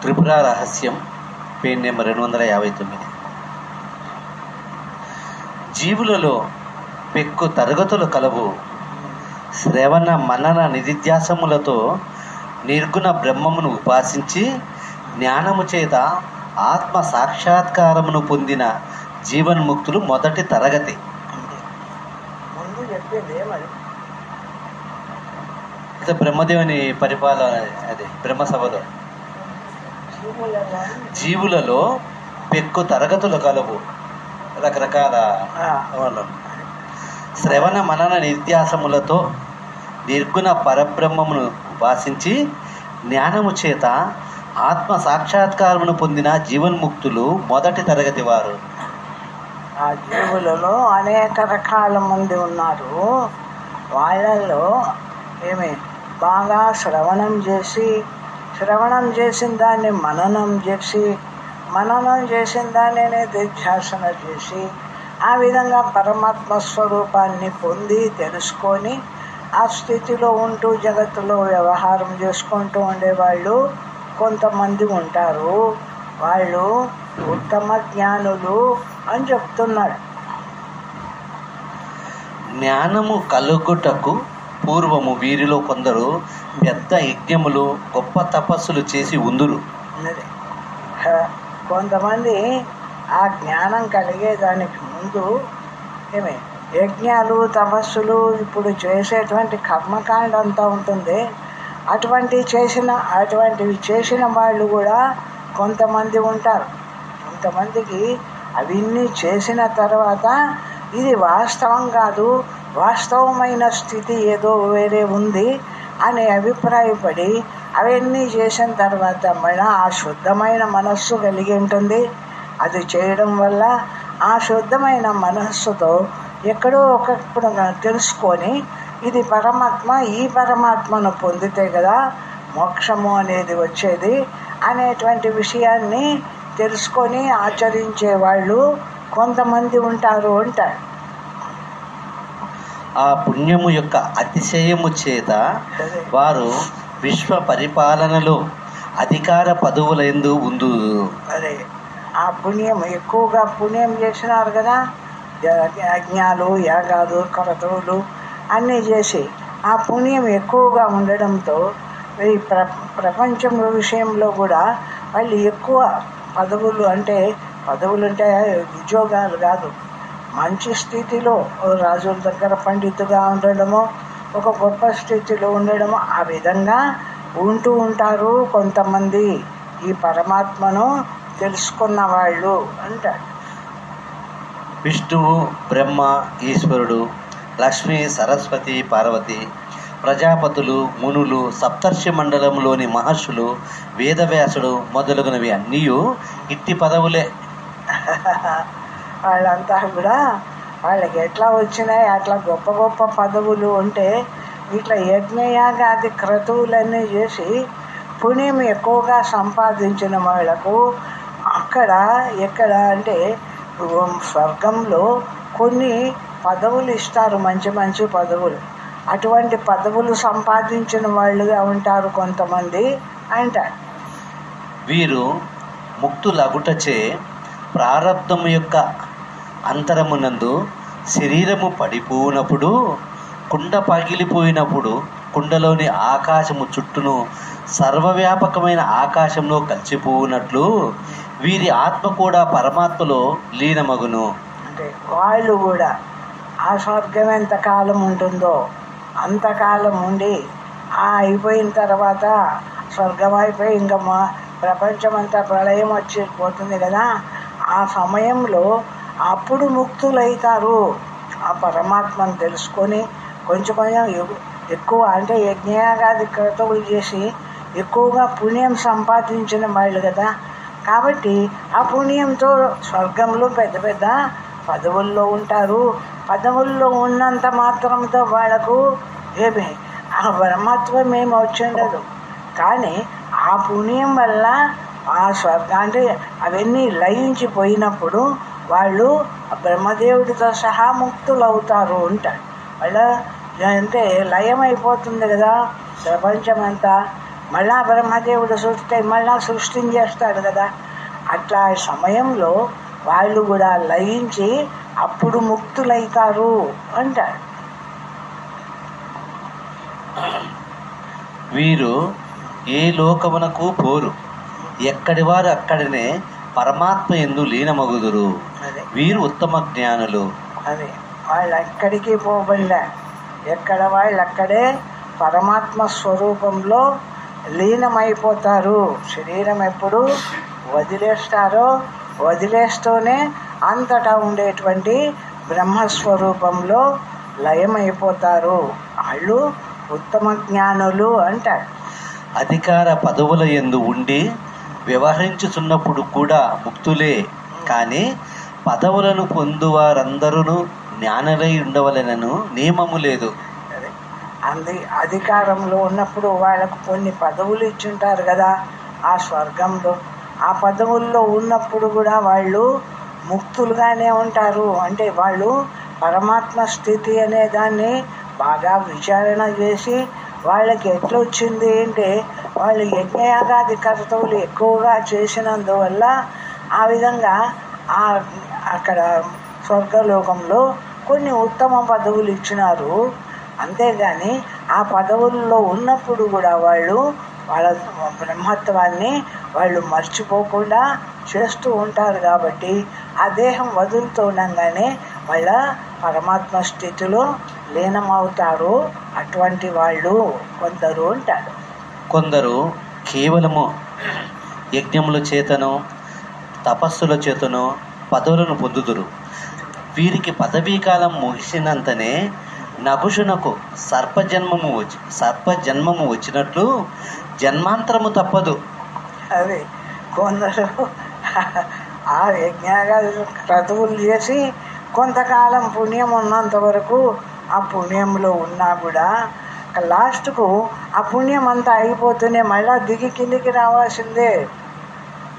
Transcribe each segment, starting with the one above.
త్రిపుర రహస్యం, page number 259. జీవులలో పెక్కు తరగతులు కలవు. శ్రవణ మనన నిధిధ్యాసములతో నిర్గుణ బ్రహ్మమును ఉపాసించి జ్ఞానము చేత ఆత్మ సాక్షాత్కారమును పొందిన జీవన్ముక్తులు మొదటి తరగతి. ముందు చెప్పేది మరి బ్రహ్మదేవుని పరిపాలన, అదే బ్రహ్మసభలో జీవులలో పెక్కు తరగతులు కలవు. రకరకాల శ్రవణ మనన నిత్యాసములతో నిర్గుణ పరబ్రహ్మమును ఉపాసించి జ్ఞానము చేత ఆత్మ సాక్షాత్కారమును పొందిన జీవన్ముక్తులు మొదటి తరగతి వారు. ఆ జీవులలో అనేక రకాల మంది ఉన్నారు. వాళ్ళల్లో బాగా శ్రవణం చేసిన దాన్ని మననం చేసిన దాన్ని నిధ్యాసన చేసి ఆ విధంగా పరమాత్మ స్వరూపాన్ని పొంది తెలుసుకొని ఆ స్థితిలో ఉంటూ జగత్తులో వ్యవహారం చేసుకుంటూ ఉండేవాళ్ళు కొంతమంది ఉంటారు. వాళ్ళు ఉత్తమ జ్ఞానులు అని చెప్తున్నాడు. జ్ఞానము కలుగుటకు పూర్వము వీరిలో కొందరు పెద్ద యజ్ఞములు గొప్ప తపస్సులు చేసి ఉందురు. కొంతమంది ఆ జ్ఞానం కలిగేదానికి ముందు యజ్ఞాలు తపస్సులు ఇప్పుడు చేసేటువంటి కర్మకాండ అంతా ఉంటుంది. అటువంటివి చేసిన వాళ్ళు కూడా కొంతమంది ఉంటారు. కొంతమందికి అవన్నీ చేసిన తర్వాత ఇది వాస్తవం కాదు, వాస్తవమైన స్థితి ఏదో వేరే ఉంది అని అభిప్రాయపడి అవన్నీ చేసిన తర్వాత మళ్ళీ ఆ శుద్ధమైన మనస్సు కలిగి ఉంటుంది. అది చేయడం వల్ల ఆ శుద్ధమైన మనస్సుతో ఎక్కడో ఒకప్పుడు తెలుసుకొని ఇది పరమాత్మ, ఈ పరమాత్మను పొందితే కదా మోక్షము అనేది వచ్చేది అనేటువంటి విషయాన్ని తెలుసుకొని ఆచరించే వాళ్ళు కొంతమంది ఉంటారు అంటారు. ఆ పుణ్యము యొక్క అతిశయము చేత వారు విశ్వ పరిపాలనలో అధికార పదవులందు ఉందు. అదే ఆ పుణ్యం ఎక్కువగా పుణ్యం చేసినారు కదా, యజ్ఞాలు యాగాలు క్రతువులు అన్నీ చేసి ఆ పుణ్యం ఎక్కువగా ఉండడంతో ఈ ప్రపంచం విషయంలో కూడా వాళ్ళు ఎక్కువ పదవులు అంటే ఉద్యోగాలు కాదు, మంచి స్థితిలో రాజుల దగ్గర పండితుగా ఉండడము, ఒక గొప్ప స్థితిలో ఉండడము, ఆ విధంగా ఉంటూ ఉంటారు కొంతమంది ఈ పరమాత్మను తెలుసుకున్న వాళ్ళు అంటారు. విష్ణువు, బ్రహ్మ, ఈశ్వరుడు, లక్ష్మి, సరస్వతి, పార్వతి, ప్రజాపతులు, మునులు, సప్తర్షి మండలంలోని మహర్షులు, వేదవ్యాసుడు మొదలగునవి అన్నీ ఇట్టి పదవులే. వాళ్ళంతా కూడా వాళ్ళకి ఎట్లా వచ్చినాయి అట్లా గొప్ప గొప్ప పదవులు ఉంటే ఇట్లా యజ్ఞయాగాది క్రతువులన్నీ చేసి పుణ్యం ఎక్కువగా సంపాదించిన వాళ్లకు ఎక్కడ అంటే స్వర్గంలో కొన్ని పదవులు ఇస్తారు, మంచి మంచి పదవులు. అటువంటి పదవులు సంపాదించిన వాళ్ళుగా ఉంటారు కొంతమంది అంటారు. వీరు ముక్తులగుటచే ప్రారబ్ధము యొక్క అంతరమునందు శరీరము పడిపోయినప్పుడు, కుండ పగిలిపోయినప్పుడు కుండలోని ఆకాశము చుట్టూను సర్వవ్యాపకమైన ఆకాశంలో కలిసిపోయినట్లు వీరి ఆత్మ కూడా పరమాత్మలో లీనమగును. అంటే వాళ్ళు కూడా ఆ స్వర్గం ఎంతకాలం ఉంటుందో అంతకాలం ఉండి అయిపోయిన తర్వాత స్వర్గం అయిపోయి ఇంకా ప్రపంచం అంతా ప్రళయం వచ్చిపోతుంది కదా, ఆ సమయంలో అప్పుడు ముక్తులైతారు. ఆ పరమాత్మను తెలుసుకొని కొంచెం ఎక్కువ అంటే యజ్ఞయాగాది క్రతువులు చేసి ఎక్కువగా పుణ్యం సంపాదించిన వాళ్ళు కదా, కాబట్టి ఆ పుణ్యంతో స్వర్గంలో పెద్ద పెద్ద పదవుల్లో ఉంటారు. పదవుల్లో ఉన్నంత మాత్రంతో వాళ్లకు ఆ పరమాత్మ ఏమి వచ్చిండదు. కానీ ఆ పుణ్యం వల్ల ఆ అంటే అవన్నీ లయించిపోయినప్పుడు వాళ్ళు బ్రహ్మదేవుడితో సహా ముక్తులు అవుతారు అంటారు. వాళ్ళ అంటే లయం అయిపోతుంది కదా ప్రపంచమంతా, మళ్ళా బ్రహ్మదేవుడు మళ్ళా సృష్టించేస్తాడు కదా. అట్లా సమయంలో వాళ్ళు కూడా లయించి అప్పుడు ముక్తులైతారు అంటాడు. వీరు ఏ లోకమునకు పోరు, ఎక్కడి వారు అక్కడనే పరమాత్మ యందు లీనమగుదురు. అదే వీరు ఉత్తమ జ్ఞానులు. అదే వాళ్ళు ఎక్కడికి పోబడిలే, ఎక్కడ వాళ్ళు అక్కడే పరమాత్మ స్వరూపంలో లీనమైపోతారు. శరీరం ఎప్పుడు వదిలేస్తారో వదిలేస్తూనే అంతటా ఉండేటువంటి బ్రహ్మస్వరూపంలో లయమైపోతారు. వాళ్ళు ఉత్తమ జ్ఞానులు అంటారు. అధికార పదవుల యందు ఉండి వ్యవహరించుచున్నప్పుడు కూడా ముక్తులే, కానీ పదవులను పొందువారందరూ జ్ఞానులై ఉండవలెనను నియమము లేదు. అధికారంలో ఉన్నప్పుడు వాళ్ళకు కొన్ని పదవులు ఇచ్చుంటారు కదా ఆ స్వర్గంలో. ఆ పదవుల్లో ఉన్నప్పుడు కూడా వాళ్ళు ముక్తులుగానే ఉంటారు. అంటే వాళ్ళు పరమాత్మ స్థితి అనే దాన్ని బాగా విచారణ చేసి వాళ్ళకి ఎట్లొచ్చింది అంటే వాళ్ళు యజ్ఞయాగాది కర్తవులు ఎక్కువగా చేసినందువల్ల ఆ విధంగా అక్కడ స్వర్గలోకంలో కొన్ని ఉత్తమ పదవులు ఇచ్చినారు. అంతేగాని ఆ పదవుల్లో ఉన్నప్పుడు కూడా వాళ్ళు వాళ్ళ బ్రహ్మత్వాన్ని వాళ్ళు మర్చిపోకుండా చేస్తూ ఉంటారు. కాబట్టి ఆ దేహం వదులుతుండగానే వాళ్ళ పరమాత్మ స్థితిలో లీనమవుతారు. అటువంటి వాళ్ళు కొందరు ఉంటారు. కొందరు కేవలము యజ్ఞముల చేతను తపస్సుల చేతను పదవులను పొందుదురు. వీరికి పదవీ కాలం ముగిసినంతనే నకుషునకు సర్పజన్మము వచ్చినట్లు జన్మాంతరము తప్పదు. అది కొందరు ఆ యజ్ఞాగా క్రతువులు చేసి కొంతకాలం పుణ్యం ఉన్నంత వరకు ఆ పుణ్యంలో ఉన్నా కూడా లాస్ట్కు ఆ పుణ్యం అంతా అయిపోతూనే మళ్ళా దిగి కిందికి రావాల్సిందే.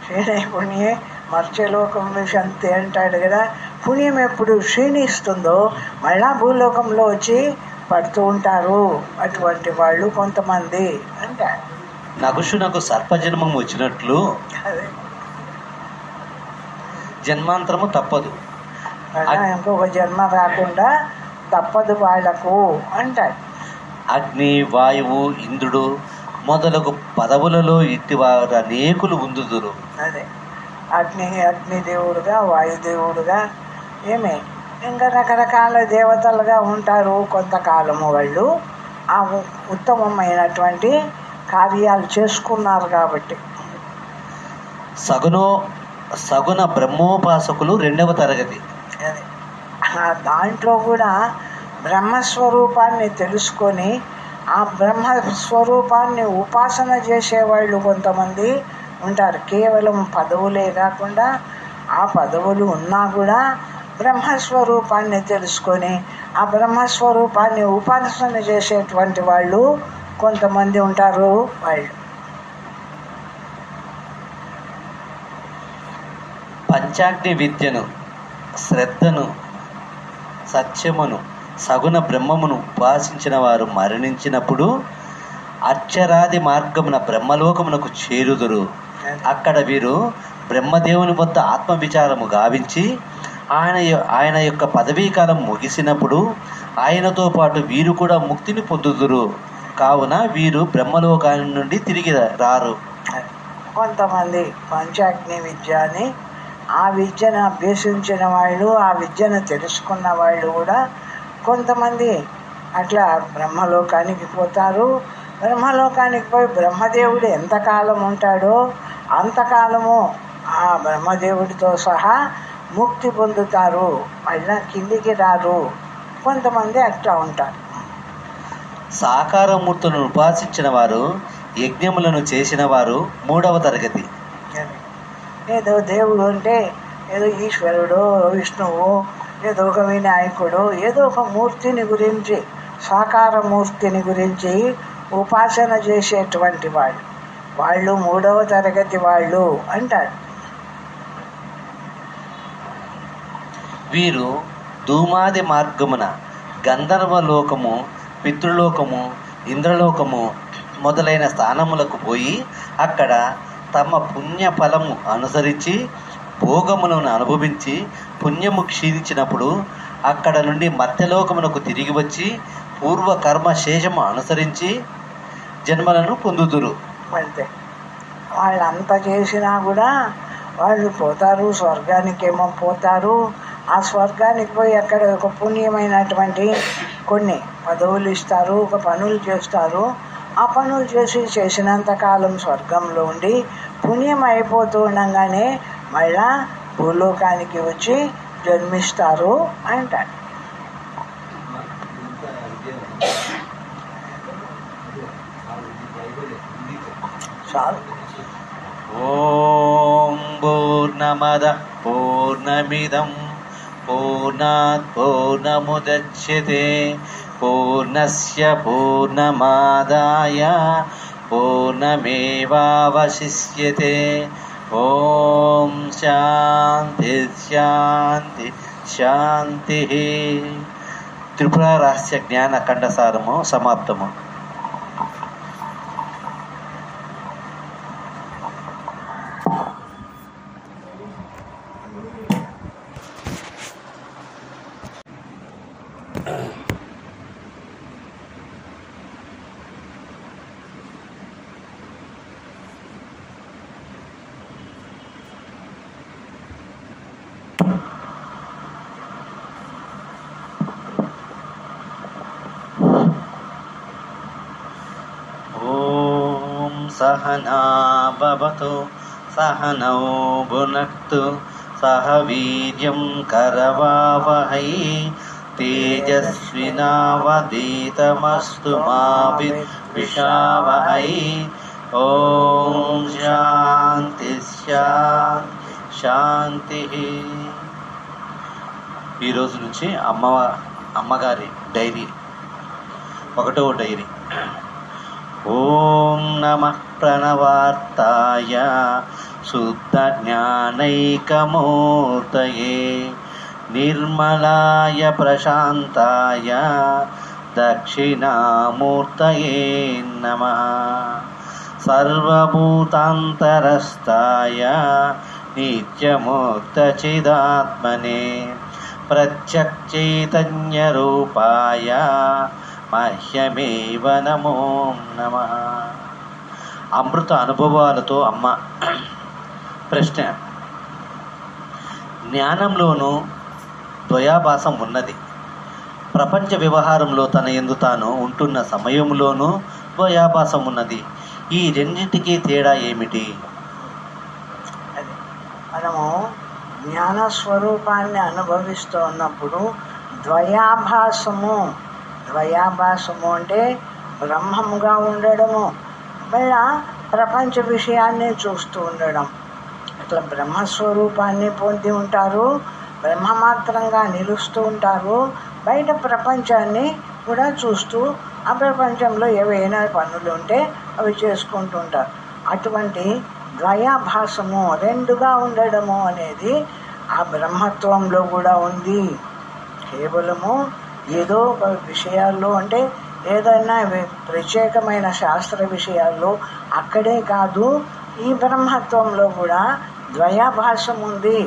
క్షీణే పుణ్యే మర్త్యలోకం విశంతి అంటాడు కదా. పుణ్యం ఎప్పుడు క్షీణిస్తుందో మళ్ళా భూలోకంలో వచ్చి పడుతూ ఉంటారు. అటువంటి వాళ్ళు కొంతమంది అంటారు. నకుషునకు సర్పజన్మం వచ్చినట్లు జన్మాంతరము తప్పదు. ఇంకొక జన్మ రాకుండా తప్పదు వాళ్లకు అంటారు. అగ్ని, వాయువు, ఇంద్రుడు మొదలగు పదవులలో ఇట్టివారు అనేకులు ఉందుదురు. అదే అగ్నిదేవుడుగా, వాయుదేవుడుగా ఇంకా రకరకాల దేవతలుగా ఉంటారు. కొంతకాలము వాళ్ళు ఆ ఉత్తమమైనటువంటి కార్యాలు చేసుకున్నారు కాబట్టి. సగుణ బ్రహ్మోపాసకులు 2వ తరగతి. దాంట్లో కూడా బ్రహ్మస్వరూపాన్ని తెలుసుకొని ఆ బ్రహ్మస్వరూపాన్ని ఉపాసన చేసేవాళ్ళు కొంతమంది ఉంటారు. కేవలం పదవులే కాకుండా ఆ పదవులు ఉన్నా కూడా బ్రహ్మస్వరూపాన్ని తెలుసుకొని ఆ బ్రహ్మస్వరూపాన్ని ఉపాసన చేసేటువంటి వాళ్ళు కొంతమంది ఉంటారు. వాళ్ళు పంచాగ్ని విద్యను, శ్రద్ధను, సత్యమును, సగుణ బ్రహ్మమును ఉపాసించిన వారు మరణించినప్పుడు అక్షరాది మార్గమున బ్రహ్మలోకమునకు చేరుదురు. అక్కడ వీరు బ్రహ్మదేవుని వద్ద ఆత్మవిచారము గావించి ఆయన యొక్క పదవీ కాలం ముగిసినప్పుడు ఆయనతో పాటు వీరు కూడా ముక్తిని పొందుదురు. కావున వీరు బ్రహ్మలోకాన్ని నుండి తిరిగి రారు. కొంతమంది పంచాగ్ని విద్య అని ఆ విద్యను అభ్యసించిన వాళ్ళు, ఆ విద్యను తెలుసుకున్న వాళ్ళు కూడా కొంతమంది అట్లా బ్రహ్మలోకానికి పోతారు. బ్రహ్మలోకానికి పోయి బ్రహ్మదేవుడు ఎంతకాలం ఉంటాడో అంతకాలము ఆ బ్రహ్మదేవుడితో సహా ముక్తి పొందుతారు. మళ్ళీ కిందికి రారు. కొంతమంది అట్లా ఉంటారు. సాకారమూర్తులను ఉపాసించిన వారు, యజ్ఞములను చేసిన వారు 3వ తరగతి. ఏదో దేవుడు అంటే ఏదో ఈశ్వరుడు, విష్ణువు, ఏదో ఒక వినాయకుడు, ఏదో ఒక మూర్తిని గురించి, సాకార మూర్తిని గురించి ఉపాసన చేసేటువంటి వాళ్ళు 3వ తరగతి వాళ్ళు అంటారు. వీరు ధూమాది మార్గమున గంధర్వలోకము, పితృలోకము, ఇంద్రలోకము మొదలైన స్థానములకు పోయి అక్కడ తమ పుణ్య ఫలము అనుసరించి భోగములను అనుభవించి పుణ్యము క్షీణించినప్పుడు అక్కడ నుండి మర్త్యలోకమునకు తిరిగి వచ్చి పూర్వ కర్మ శేషము అనుసరించి జన్మలను పొందుదురు. అంతే. వాళ్ళంతా చేసినా కూడా వాళ్ళు పోతారు, స్వర్గానికేమో పోతారు. ఆ స్వర్గానికి పోయి అక్కడ ఒక పుణ్యమైనటువంటి కొన్ని పదవులు ఇస్తారు, ఒక పనులు చేస్తారు. ఆ పనులు చేసినంతకాలం స్వర్గంలో ఉండి పుణ్యం అయిపోతూ ఉండగానే మళ్ళా భూలోకానికి వచ్చి జన్మిస్తారు అంటారు. చాలు. ఓం పూర్ణమదః పూర్ణమిదం పూర్ణాత్ పూర్ణముదచ్యతే పూర్ణస్య పూర్ణమాదాయ పూర్ణమేవావశిష్యతే. ఓం శాంతి శాంతి శాంతి. త్రిపుర రహస్య జ్ఞాన ఖండసారము సమాప్తము. सहना भवतु सहनौ भुनक्तु सह वीर्यं करवावहै तेजस्विनावधीतमस्तु मा विद्विषावहै. ఓం శాంతి శాంతి. ఈరోజు నుంచి అమ్మగారి డైరీ, 1వ డైరీ. ఓం నమః ప్రణవార్తాయ శుద్ధ జ్ఞానైకమూర్తయే నిర్మలాయ ప్రశాంతాయ దక్షిణామూర్తయే నమః. సర్వభూతాంతరస్థాయ నిత్యముక్తచిదాత్మనే ప్రత్యక్షైతన్యరూపాయ మహ్యమేవ నమో నమః. అమృత అనుభవాలతో అమ్మ. ప్రశ్న: జ్ఞానంలోనూ ద్వయాభాసం ఉన్నది. ప్రపంచ వ్యవహారంలో తన యందు తాను ఉంటున్న సమయంలోనూ ద్వయాభాసం ఉన్నది. ఈ రెండింటికి తేడా ఏమిటి? మనము జ్ఞానస్వరూపాన్ని అనుభవిస్తూ ఉన్నప్పుడు ద్వయాభాసము అంటే బ్రహ్మముగా ఉండడము, మళ్ళా ప్రపంచ విషయాన్ని చూస్తూ ఉండడం. ఇట్లా బ్రహ్మస్వరూపాన్ని పొంది ఉంటారు, బ్రహ్మమాత్రంగా నిలుస్తూ ఉంటారు, బయట ప్రపంచాన్ని కూడా చూస్తూ ఆ ప్రపంచంలో ఏవైనా పనులు ఉంటే అవి చేసుకుంటూ ఉంటారు. అటువంటి ద్వయాభాసము, రెండుగా ఉండడము అనేది ఆ బ్రహ్మత్వంలో కూడా ఉంది. కేవలము ఏదో ఒక విషయాల్లో అంటే ఏదైనా ప్రత్యేకమైన శాస్త్ర విషయాల్లో అక్కడే కాదు, ఈ బ్రహ్మత్వంలో కూడా ద్వయాభాసం ఉంది.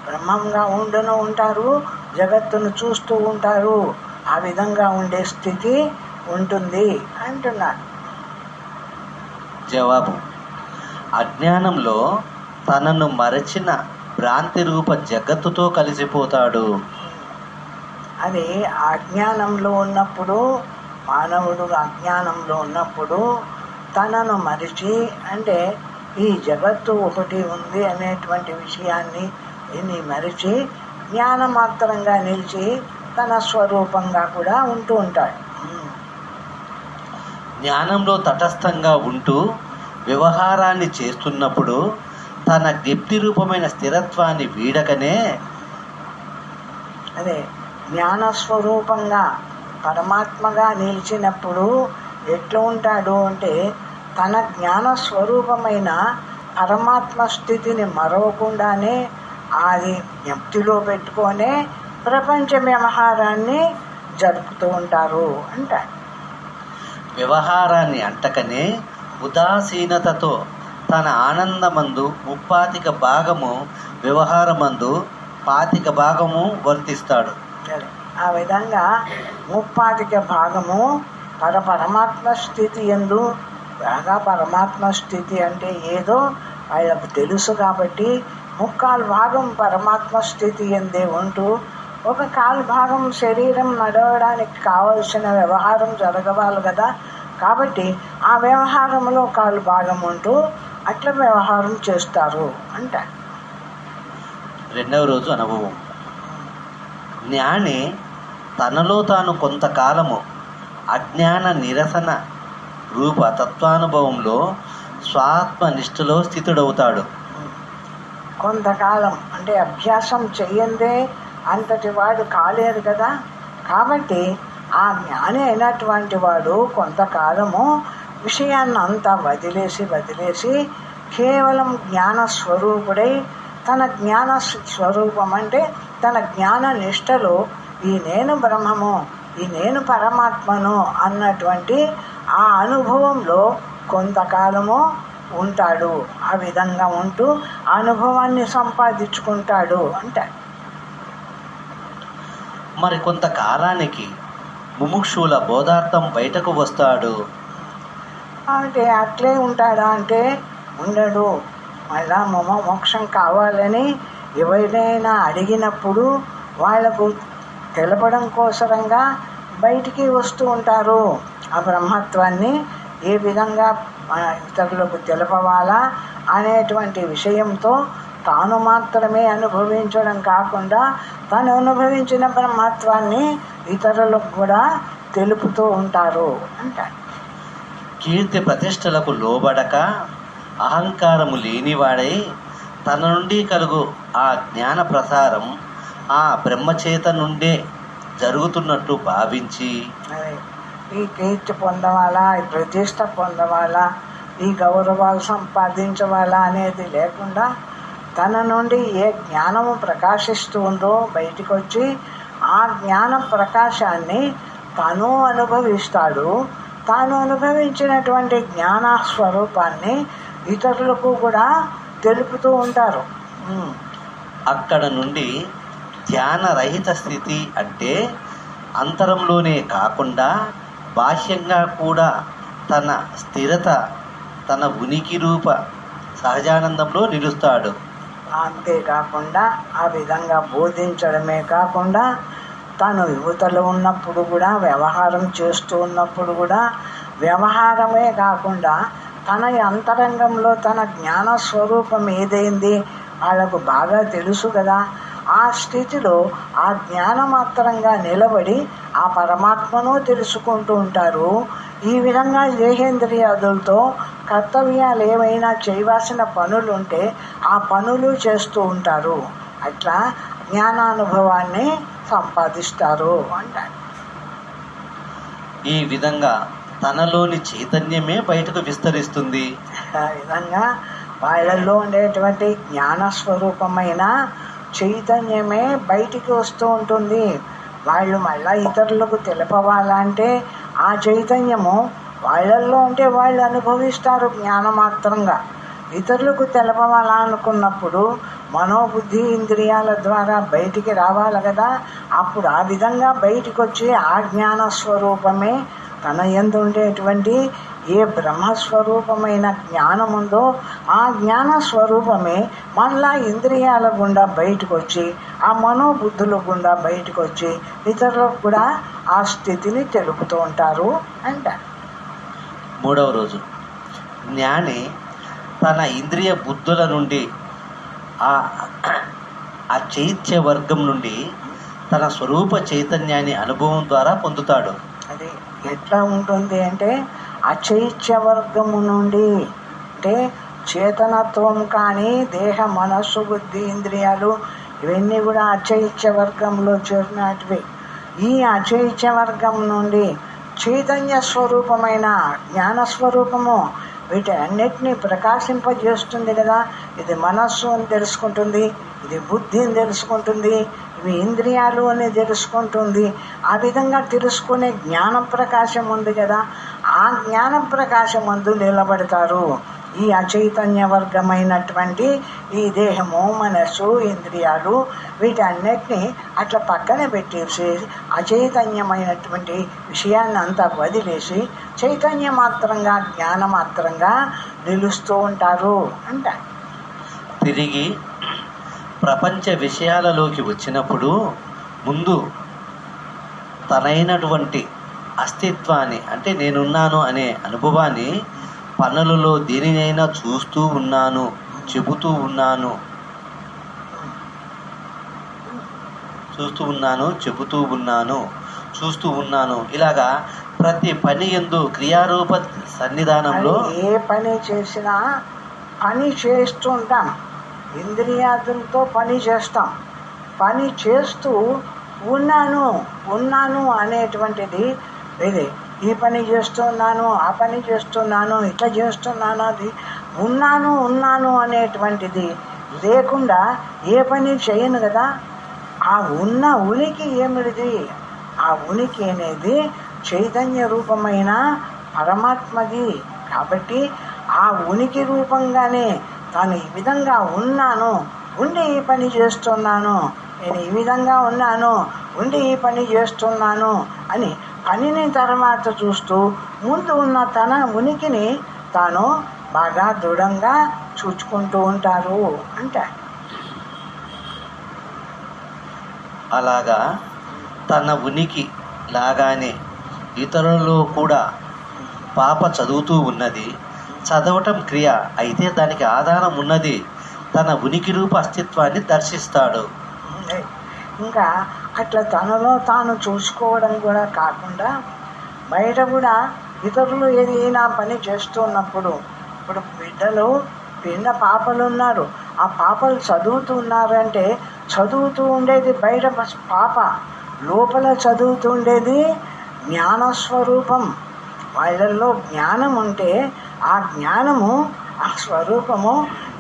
బ్రహ్మంగా ఉంటారు, జగత్తును చూస్తూ ఉంటారు. ఆ విధంగా ఉండే స్థితి ఉంటుంది అంటున్నారు. జవాబు: అజ్ఞానంలో తనను మరచిన భ్రాంతి రూప జగత్తుతో కలిసిపోతాడు. అది అజ్ఞానంలో ఉన్నప్పుడు, మానవుడు అజ్ఞానంలో ఉన్నప్పుడు తనను మరిచి, అంటే ఈ జగత్తు ఒకటి ఉంది అనేటువంటి విషయాన్ని మరిచి జ్ఞానమాత్రంగా నిలిచి తన స్వరూపంగా కూడా ఉంటూ ఉంటాడు. జ్ఞానంలో తటస్థంగా ఉంటూ వ్యవహారాన్ని చేస్తున్నప్పుడు తన వ్యక్తి రూపమైన స్థిరత్వాన్ని వీడకనే, అదే జ్ఞానస్వరూపంగా పరమాత్మగా నిలిచినప్పుడు ఎట్లా ఉంటాడు అంటే తన జ్ఞానస్వరూపమైన పరమాత్మ స్థితిని మరవకుండానే అది జ్ఞప్తిలో పెట్టుకొనే ప్రపంచ వ్యవహారాన్ని జరుపుతూ ఉంటారు అంటారు. వ్యవహారాన్ని అంటకనే ఉదాసీనతతో తన ఆనందమందు 35% వ్యవహారమందు 25% వర్తిస్తాడు. ఆ విధంగా 35% పరమాత్మ స్థితి యందు బాగా పరమాత్మ స్థితి అంటే ఏదో వాళ్ళకు తెలుసు కాబట్టి 3/4 పరమాత్మ స్థితి ఎందే ఉంటూ 1/4 శరీరం నడవడానికి కావలసిన వ్యవహారం జరగవాలి కదా. కాబట్టి ఆ వ్యవహారంలో 1/4 ఉంటూ అట్లా వ్యవహారం చేస్తారు అంట. రెండవ రోజు అనుభవం. జ్ఞాని తనలో తాను కొంతకాలము అజ్ఞాన నిరసన రూప తత్వానుభవంలో స్వాత్మనిష్టలో స్థితుడవుతాడు. కొంతకాలం అంటే అభ్యాసం చెయ్యందే అంతటి వాడు కాలేరు కదా. కాబట్టి ఆ జ్ఞాని అయినటువంటి వాడు కొంతకాలము విషయాన్ని అంతా వదిలేసి కేవలం జ్ఞాన స్వరూపుడై తన జ్ఞాన స్వరూపం అంటే తన జ్ఞాన నిష్టలో ఈ నేను బ్రహ్మము, ఈ నేను పరమాత్మను అన్నటువంటి ఆ అనుభవంలో కొంతకాలము ఉంటాడు. ఆ విధంగా ఉంటూ అనుభవాన్ని సంపాదించుకుంటాడు అంటే. మరి కొంతకాలానికి ముముక్షుల బోధార్థం బయటకు వస్తాడు అంటే అట్లే ఉంటాడా అంటే ఉండడు. మళ్ళా మోక్షం కావాలని ఎవరైనా అడిగినప్పుడు వాళ్లకు తెలపడం కోసరంగా బయటికి వస్తూ ఉంటారు. ఆ బ్రహ్మత్వాన్ని ఏ విధంగా ఇతరులకు తెలపవాలా అనేటువంటి విషయంతో తాను మాత్రమే అనుభవించడం కాకుండా తాను అనుభవించిన బ్రహ్మత్వాన్ని ఇతరులకు కూడా తెలుపుతూ ఉంటారు అంటారు. కీర్తి ప్రతిష్టలకు లోబడక అహంకారము లేనివాడై తన నుండి కలుగు ఆ జ్ఞాన ప్రసారం ఆ బ్రహ్మచేత నుండే జరుగుతున్నట్టు భావించి ఈ కీర్తి పొందవాలా, ఈ ప్రతిష్ట పొందవాలా, ఈ గౌరవాలు సంపాదించవాలా అనేది లేకుండా తన నుండి ఏ జ్ఞానము ప్రకాశిస్తూ ఉందో బయటికి వచ్చి ఆ జ్ఞాన ప్రకాశాన్ని తను అనుభవిస్తాడు. తాను అనుభవించినటువంటి జ్ఞాన స్వరూపాన్ని ఇతరులకు కూడా తెలుపుతూ ఉంటారు. అక్కడ నుండి ధ్యానరహిత స్థితి అంటే అంతరంలోనే కాకుండా బాహ్యంగా కూడా తన స్థిరత, తన ఉనికి రూప సహజానందంలో నిలుస్తాడు. అంతేకాకుండా ఆ విధంగా బోధించడమే కాకుండా తను యువతలో ఉన్నప్పుడు కూడా వ్యవహారం చేస్తూ ఉన్నప్పుడు కూడా వ్యవహారమే కాకుండా తన అంతరంగంలో తన జ్ఞాన స్వరూపం ఏదైంది వాళ్ళకు బాగా తెలుసు కదా. ఆ స్థితిలో ఆ జ్ఞానమాత్రంగా నిలబడి ఆ పరమాత్మను తెలుసుకుంటూ ఉంటారు. ఈ విధంగా దేహేంద్రియాదులతో కర్తవ్యాలు ఏమైనా చేయవలసిన పనులు ఉంటే ఆ పనులు చేస్తూ ఉంటారు. అట్లా జ్ఞానానుభవాన్ని సంపాదిస్తారు అంటారు. ఈ విధంగా తనలోని చైతన్యమే బయటకు విస్తరిస్తుంది. ఆ విధంగా వాళ్ళల్లో ఉండేటువంటి జ్ఞానస్వరూపమైన చైతన్యమే బయటికి వస్తూ ఉంటుంది. వాళ్ళు మళ్ళీ ఇతరులకు తెలపవాలంటే ఆ చైతన్యము వాళ్ళల్లో ఉంటే వాళ్ళు అనుభవిస్తారు జ్ఞానమాత్రంగా. ఇతరులకు తెలపవాలనుకున్నప్పుడు మనోబుద్ధి ఇంద్రియాల ద్వారా బయటికి రావాలి కదా. అప్పుడు ఆ విధంగా బయటికి వచ్చి ఆ జ్ఞాన స్వరూపమే తన యందు ఉండేటువంటి ఏ బ్రహ్మస్వరూపమైన జ్ఞానం ఉందో ఆ జ్ఞాన స్వరూపమే మళ్ళా ఇంద్రియాల గుండా బయటకు వచ్చి ఆ మనోబుద్ధుల గుండా బయటకు వచ్చి ఇతరులకు కూడా ఆ స్థితిని తెలుపుతూ ఉంటారు అంటారు. మూడవ రోజు జ్ఞాని తన ఇంద్రియ బుద్ధుల నుండి ఆ చైత్య వర్గం నుండి తన స్వరూప చైతన్యాన్ని అనుభవం ద్వారా పొందుతాడు. అది ఎట్లా ఉంటుంది అంటే అచైత్య వర్గము నుండి అంటే చేతనత్వం కానీ దేహ మనస్సు బుద్ధి ఇంద్రియాలు ఇవన్నీ కూడా అచైత్య వర్గంలో చేరినటివి. ఈ అచైత్య వర్గం నుండి చైతన్య స్వరూపమైన జ్ఞానస్వరూపము వీటి అన్నిటినీ ప్రకాశింపజేస్తుంది కదా. ఇది మనస్సు అని తెలుసుకుంటుంది, ఇది బుద్ధి అని తెలుసుకుంటుంది, ఇవి ఇంద్రియాలు అని తెలుసుకుంటుంది. ఆ విధంగా తెలుసుకునే జ్ఞాన ప్రకాశం ఉంది కదా. ఆ ఆ జ్ఞాన ప్రకాశమందు నిలబడతారు. ఈ అచైతన్య వర్గమైనటువంటి ఈ దేహము, మనస్సు, ఇంద్రియాలు వీటన్నిటినీ అట్లా పక్కన పెట్టేసి అచైతన్యమైనటువంటి విషయాన్ని అంతా వదిలేసి చైతన్య మాత్రంగా, జ్ఞాన మాత్రంగా నిలుస్తూ ఉంటారు అంట. తిరిగి ప్రపంచ విషయాలలోకి వచ్చినప్పుడు ముందు తనైనటువంటి అస్తిత్వాన్ని, అంటే నేనున్నాను అనే అనుభవాన్ని పనులలో దేనినైనా చూస్తూ ఉన్నాను, చెబుతూ ఉన్నాను, చెబుతూ ఉన్నాను, ఇలాగా ప్రతి పని యందు క్రియారూప సన్నిధానంలో ఏ పని చేసినా పని చేస్తుంటాం, ఇంద్రియాదులతో పని చేస్తాం. పని చేస్తూ ఉన్నాను అనేటువంటిది ఇది. ఈ పని చేస్తున్నాను, ఆ పని చేస్తున్నాను, ఇట్లా చేస్తున్నాను, అది ఉన్నాను అనేటువంటిది లేకుండా ఏ పని చేయను కదా. ఆ ఉన్న ఉనికి ఏమిటిది? ఆ ఉనికి అనేది చైతన్య రూపమైన పరమాత్మది. కాబట్టి ఆ ఉనికి రూపంగానే తాను ఈ విధంగా ఉన్నాను, ఉండి ఈ పని చేస్తున్నాను, నేను ఈ విధంగా ఉన్నాను, ఉండి ఈ పని చేస్తున్నాను అని పనిని తర్వాత చూస్తూ ముందు ఉన్న తన ఉనికిని తాను బాగా దృఢంగా చూచుకుంటూ ఉంటారు అంటే. అలాగా తన ఉనికి లాగానే ఇతరులలో కూడా పాప చదువుతూ ఉన్నది. చదవటం క్రియ అయితే దానికి ఆధారం ఉన్నది. తన ఉనికి రూప అస్తిత్వాన్ని దర్శిస్తాడు. ఇంకా అట్లా తనలో తాను చూసుకోవడం కూడా కాకుండా బయట కూడా ఇతరులు ఏదైనా పని చేస్తున్నప్పుడు, ఇప్పుడు బిడ్డలు పాపలు ఉన్నారు, ఆ పాపలు చదువుతూ ఉన్నారంటే చదువుతూ ఉండేది బయట పాప, లోపల చదువుతూ ఉండేది జ్ఞానస్వరూపం. వాళ్ళల్లో జ్ఞానం ఉంటే ఆ జ్ఞానము, ఆ స్వరూపము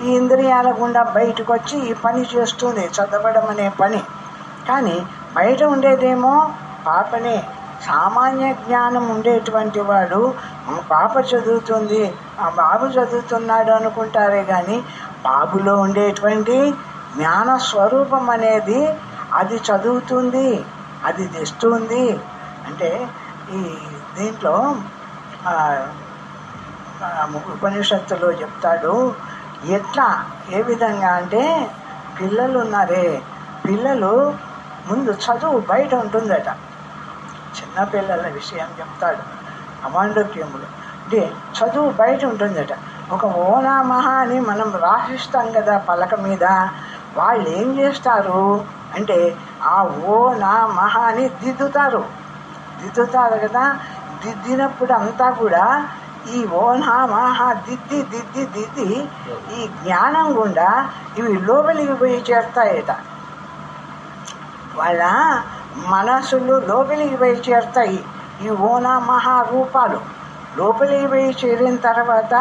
ఈ ఇంద్రియాల గుండా బయటకు వచ్చి ఈ పని చేస్తుంది, చదవడం అనే పని. కానీ బయట ఉండేదేమో పాపనే. సామాన్య జ్ఞానం ఉండేటువంటి వాడు పాప చదువుతుంది, ఆ బాబు చదువుతున్నాడు అనుకుంటారే కానీ బాబులో ఉండేటువంటి జ్ఞాన స్వరూపం అనేది అది చదువుతుంది, అది తెస్తుంది. అంటే ఈ దీంట్లో ఉపనిషత్తులో చెప్తాడు ఎట్లా, ఏ విధంగా అంటే పిల్లలు ఉన్నారే, పిల్లలు ముందు చదువు బయట ఉంటుందట. చిన్నపిల్లల విషయం చెప్తాడు అమాండోక్యములు. అంటే చదువు బయట ఉంటుందట. ఒక ఓనామహ అని మనం రాసిస్తాం కదా పలక మీద. వాళ్ళు ఏం చేస్తారు అంటే ఆ ఓనామహ అని దిద్దుతారు కదా. దిద్దినప్పుడు అంతా కూడా ఈ ఓనామహ దిద్ది ఈ జ్ఞానం గుండా ఇవి లోపలికి పోయి చేరుతాయట. వాళ్ళ మనసులు లోపలికి పోయి చేరుతాయి. ఈ ఓనామహ రూపాలు లోపలికి పోయి చేరిన తర్వాత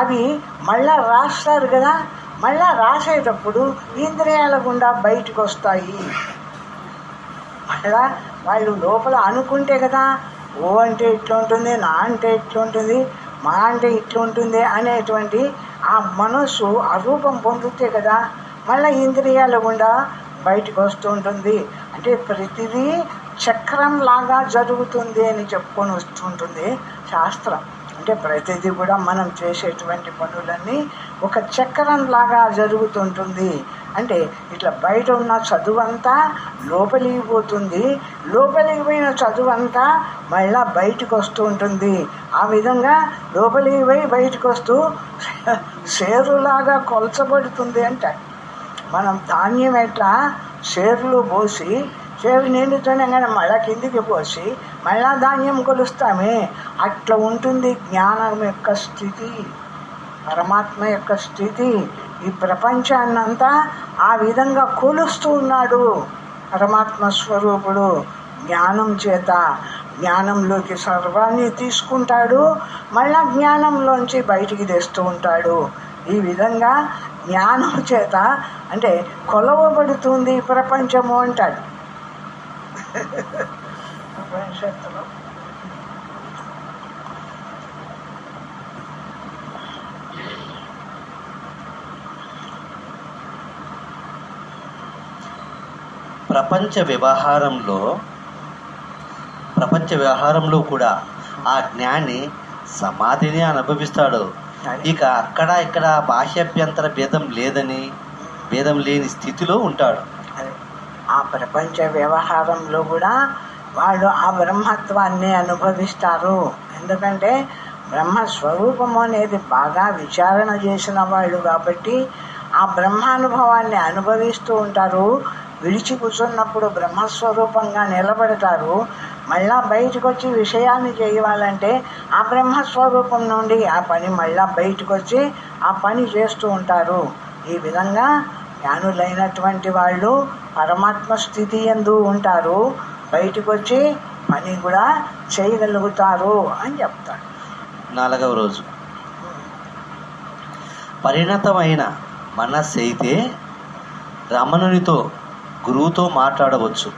అవి మళ్ళా రాస్తారు కదా. మళ్ళా రాసేటప్పుడు ఇంద్రియాల గుండా బయటకు వస్తాయి. మళ్ళా వాళ్ళు లోపల అనుకుంటే కదా, ఓ అంటే ఇట్లా ఉంటుంది, నా అంటే ఇట్లా ఉంటుంది, మా అంటే ఇట్లా ఉంటుంది అనేటువంటి ఆ మనస్సు ఆ రూపం పొందితే కదా మళ్ళీ ఇంద్రియాల గుండా బయటకు వస్తూ ఉంటుంది. అంటే ప్రతిదీ చక్రం లాగా జరుగుతుంది అని చెప్పుకొని వస్తుంటుంది శాస్త్రం. అంటే ప్రతిదీ కూడా మనం చేసేటువంటి పనులన్నీ ఒక చక్రం లాగా జరుగుతుంటుంది. అంటే ఇట్లా బయట ఉన్న చదువంతా లోపలికి పోతుంది, లోపలికి పోయిన చదువంతా మళ్ళా బయటకు వస్తూ ఉంటుంది. ఆ విధంగా లోపలికి పోయి బయటకు వస్తూ సేరులాగా కొలచబడుతుంది. అంటే మనం ధాన్యం ఎట్లా సేరులో పోసి సేరు నిండుతూనే కానీ మళ్ళా కిందికి పోసి మళ్ళా ధాన్యం కొలుస్తామే, అట్లా ఉంటుంది జ్ఞానం యొక్క స్థితి, పరమాత్మ యొక్క స్థితి. ఈ ప్రపంచాన్నంతా ఆ విధంగా కొలుస్తూ ఉన్నాడు పరమాత్మ స్వరూపుడు. జ్ఞానం చేత జ్ఞానంలోకి సర్వాన్ని తీసుకుంటాడు, మళ్ళా జ్ఞానంలోంచి బయటికి తెస్తూ ఉంటాడు. ఈ విధంగా జ్ఞానం చేత అంటే కొలవబడుతుంది ప్రపంచము అంటాడు ఉపనిషత్తులో. ప్రపంచ వ్యవహారంలో కూడా ఆ జ్ఞాని సమాధిని అనుభవిస్తాడు. ఇక అక్కడ ఇక్కడ భాష్యాభ్యంతర భేదం లేని స్థితిలో ఉంటాడు. ఆ ప్రపంచ వ్యవహారంలో కూడా వాళ్ళు ఆ బ్రహ్మత్వాన్ని అనుభవిస్తారు. ఎందుకంటే బ్రహ్మస్వరూపము అనేది బాగా విచారణ చేసిన వాళ్ళు కాబట్టి ఆ బ్రహ్మానుభవాన్ని అనుభవిస్తూ ఉంటారు. విడిచి కూర్చున్నప్పుడు బ్రహ్మస్వరూపంగా నిలబడతారు. మళ్ళా బయటకు వచ్చి విషయాన్ని చేయాలంటే ఆ బ్రహ్మస్వరూపం నుండి ఆ పని మళ్ళా బయటకు వచ్చి ఆ పని చేస్తూ ఉంటారు. ఈ విధంగా జ్ఞానులైనటువంటి వాళ్ళు పరమాత్మ స్థితి యందు ఉంటారు. బయటకు వచ్చి పని కూడా చేయగలుగుతారు అని చెప్తాడు. 4వ రోజు పరిణతమైన మనస్సు అయితే రమణునితో గురువుతో మాట్లాడవచ్చు.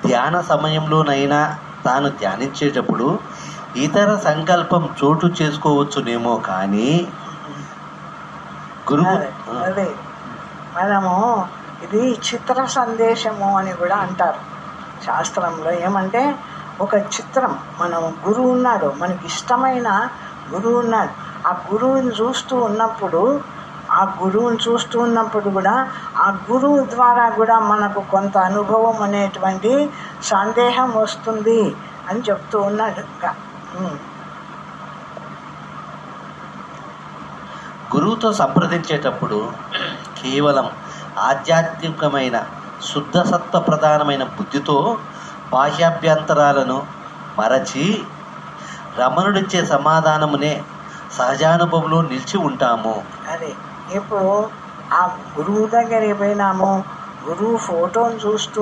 ధ్యాన సమయంలోనైనా తాను ధ్యానించేటప్పుడు ఇతర సంకల్పం చోటు చేసుకోవచ్చునేమో కానీ గురువు అదే మనము ఇది చిత్ర సందేశము అని కూడా అంటారు శాస్త్రంలో. ఏమంటే ఒక చిత్రం, మనం గురువు ఉన్నాడు, మనకి ఇష్టమైన గురువు ఉన్నాడు. ఆ గురువుని చూస్తూ ఉన్నప్పుడు కూడా ఆ గురువు ద్వారా కూడా మనకు కొంత అనుభవం అనేటువంటి సందేహం వస్తుంది అని చెప్తూ ఉన్నాడు. గురువుతో సంప్రదించేటప్పుడు కేవలం ఆధ్యాత్మికమైన శుద్ధ సత్వ ప్రధానమైన బుద్ధితో బాహ్యాభ్యంతరాలను మరచి రమణుడిచ్చే సమాధానమునే సహజానుభవంలో నిలిచి ఉంటాము. అదే ఇప్పుడు ఆ గురువు దగ్గరికి పోయినాము, గురువు ఫోటోను చూస్తూ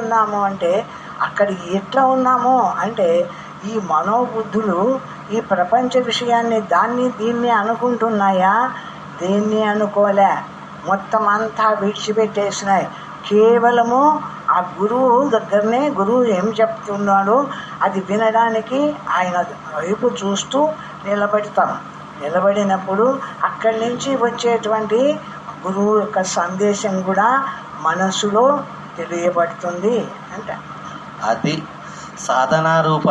ఉన్నాము అంటే అక్కడికి ఎట్లా ఉన్నాము అంటే ఈ మనోబుద్ధులు ఈ ప్రపంచ విషయాన్ని దీన్ని అనుకుంటున్నాయా? దేన్ని అనుకోలే, మొత్తం అంతా విడిచిపెట్టేసినాయి. కేవలము ఆ గురువు దగ్గరనే గురువు ఏం చెప్తున్నాడో అది వినడానికి ఆయన వైపు చూస్తూ నిలబడినప్పుడు అక్కడి నుంచి వచ్చేటువంటి గురువు యొక్క సందేశం కూడా మనసులో తెలియబడుతుంది అంట. అది సాధనారూప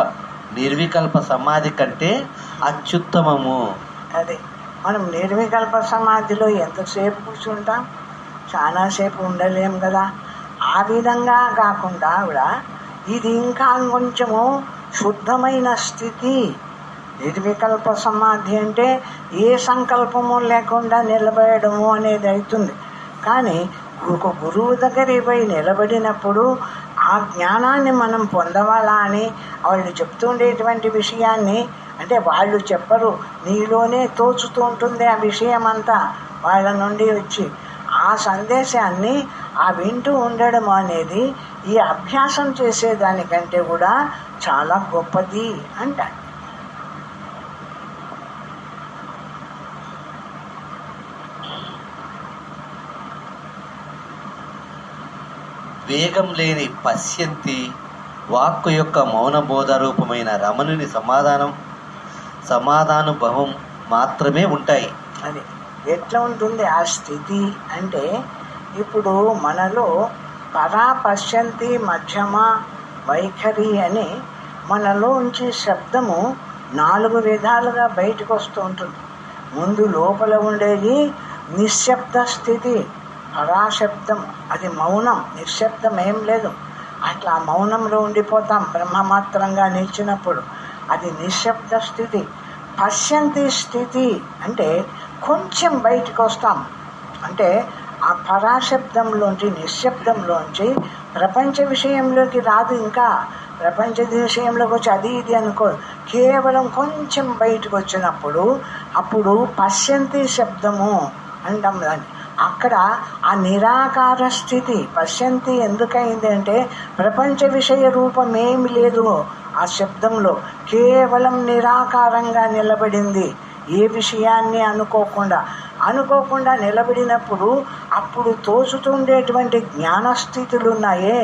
నిర్వికల్ప సమాధి కంటే అత్యుత్తమము. అదే మనం నిర్వికల్ప సమాధిలో ఎంతసేపు కూర్చుంటాం? చాలాసేపు ఉండలేం కదా. ఆ విధంగా కాకుండా కూడా ఇది ఇంకా కొంచెము శుద్ధమైన స్థితి. నిర్వికల్ప సమాధి అంటే ఏ సంకల్పము లేకుండా నిలబడము అనేది అవుతుంది. కానీ ఒక గురువు దగ్గరికి పోయి నిలబడినప్పుడు ఆ జ్ఞానాన్ని మనం పొందవాలా అని వాళ్ళు చెప్తుండేటువంటి విషయాన్ని, అంటే వాళ్ళు చెప్పరు, నీలోనే తోచుతూ ఉంటుంది ఆ విషయం అంతా వాళ్ళ నుండి వచ్చి. ఆ సందేశాన్ని ఆ వింటూ ఉండడం అనేది ఈ అభ్యాసం చేసేదానికంటే కూడా చాలా గొప్పది అంటారు. వేగం లేని పశ్యంతి వాక్కు యొక్క మౌనబోధ రూపమైన రమణుని సమాధానుభవం మాత్రమే ఉంటాయి. అది ఎట్లా ఉంటుంది ఆ స్థితి అంటే, ఇప్పుడు మనలో పరా పశ్యంతి మధ్యమ వైఖరి అని మనలోంచి శబ్దము 4 విధాలుగా బయటకు వస్తూ ఉంటుంది. ముందు లోపల ఉండేది నిశ్శబ్ద స్థితి, పరాశబ్దం, అది మౌనం, నిశ్శబ్దం ఏం లేదు. అట్లా మౌనంలో ఉండిపోతాం బ్రహ్మమాత్రంగా నిలిచినప్పుడు, అది నిశ్శబ్ద స్థితి. పశ్యంతి స్థితి అంటే కొంచెం బయటకు వస్తాం, అంటే ఆ పరాశబ్దంలోంచి నిశ్శబ్దంలోంచి ప్రపంచ విషయంలోకి రాదు. ఇంకా ప్రపంచ విషయంలోకి వచ్చి అది ఇది అనుకో, కేవలం కొంచెం బయటకు వచ్చినప్పుడు అప్పుడు పశ్యంతి శబ్దము అంటాం దాన్ని. అక్కడ ఆ నిరాకార స్థితి పశ్యంతి ఎందుకైంది అంటే ప్రపంచ విషయ రూపం ఏమి లేదు ఆ శబ్దంలో, కేవలం నిరాకారంగా నిలబడింది. ఏ విషయాన్ని అనుకోకుండా నిలబడినప్పుడు అప్పుడు తోచుతుండేటువంటి జ్ఞానస్థితులు ఉన్నాయే,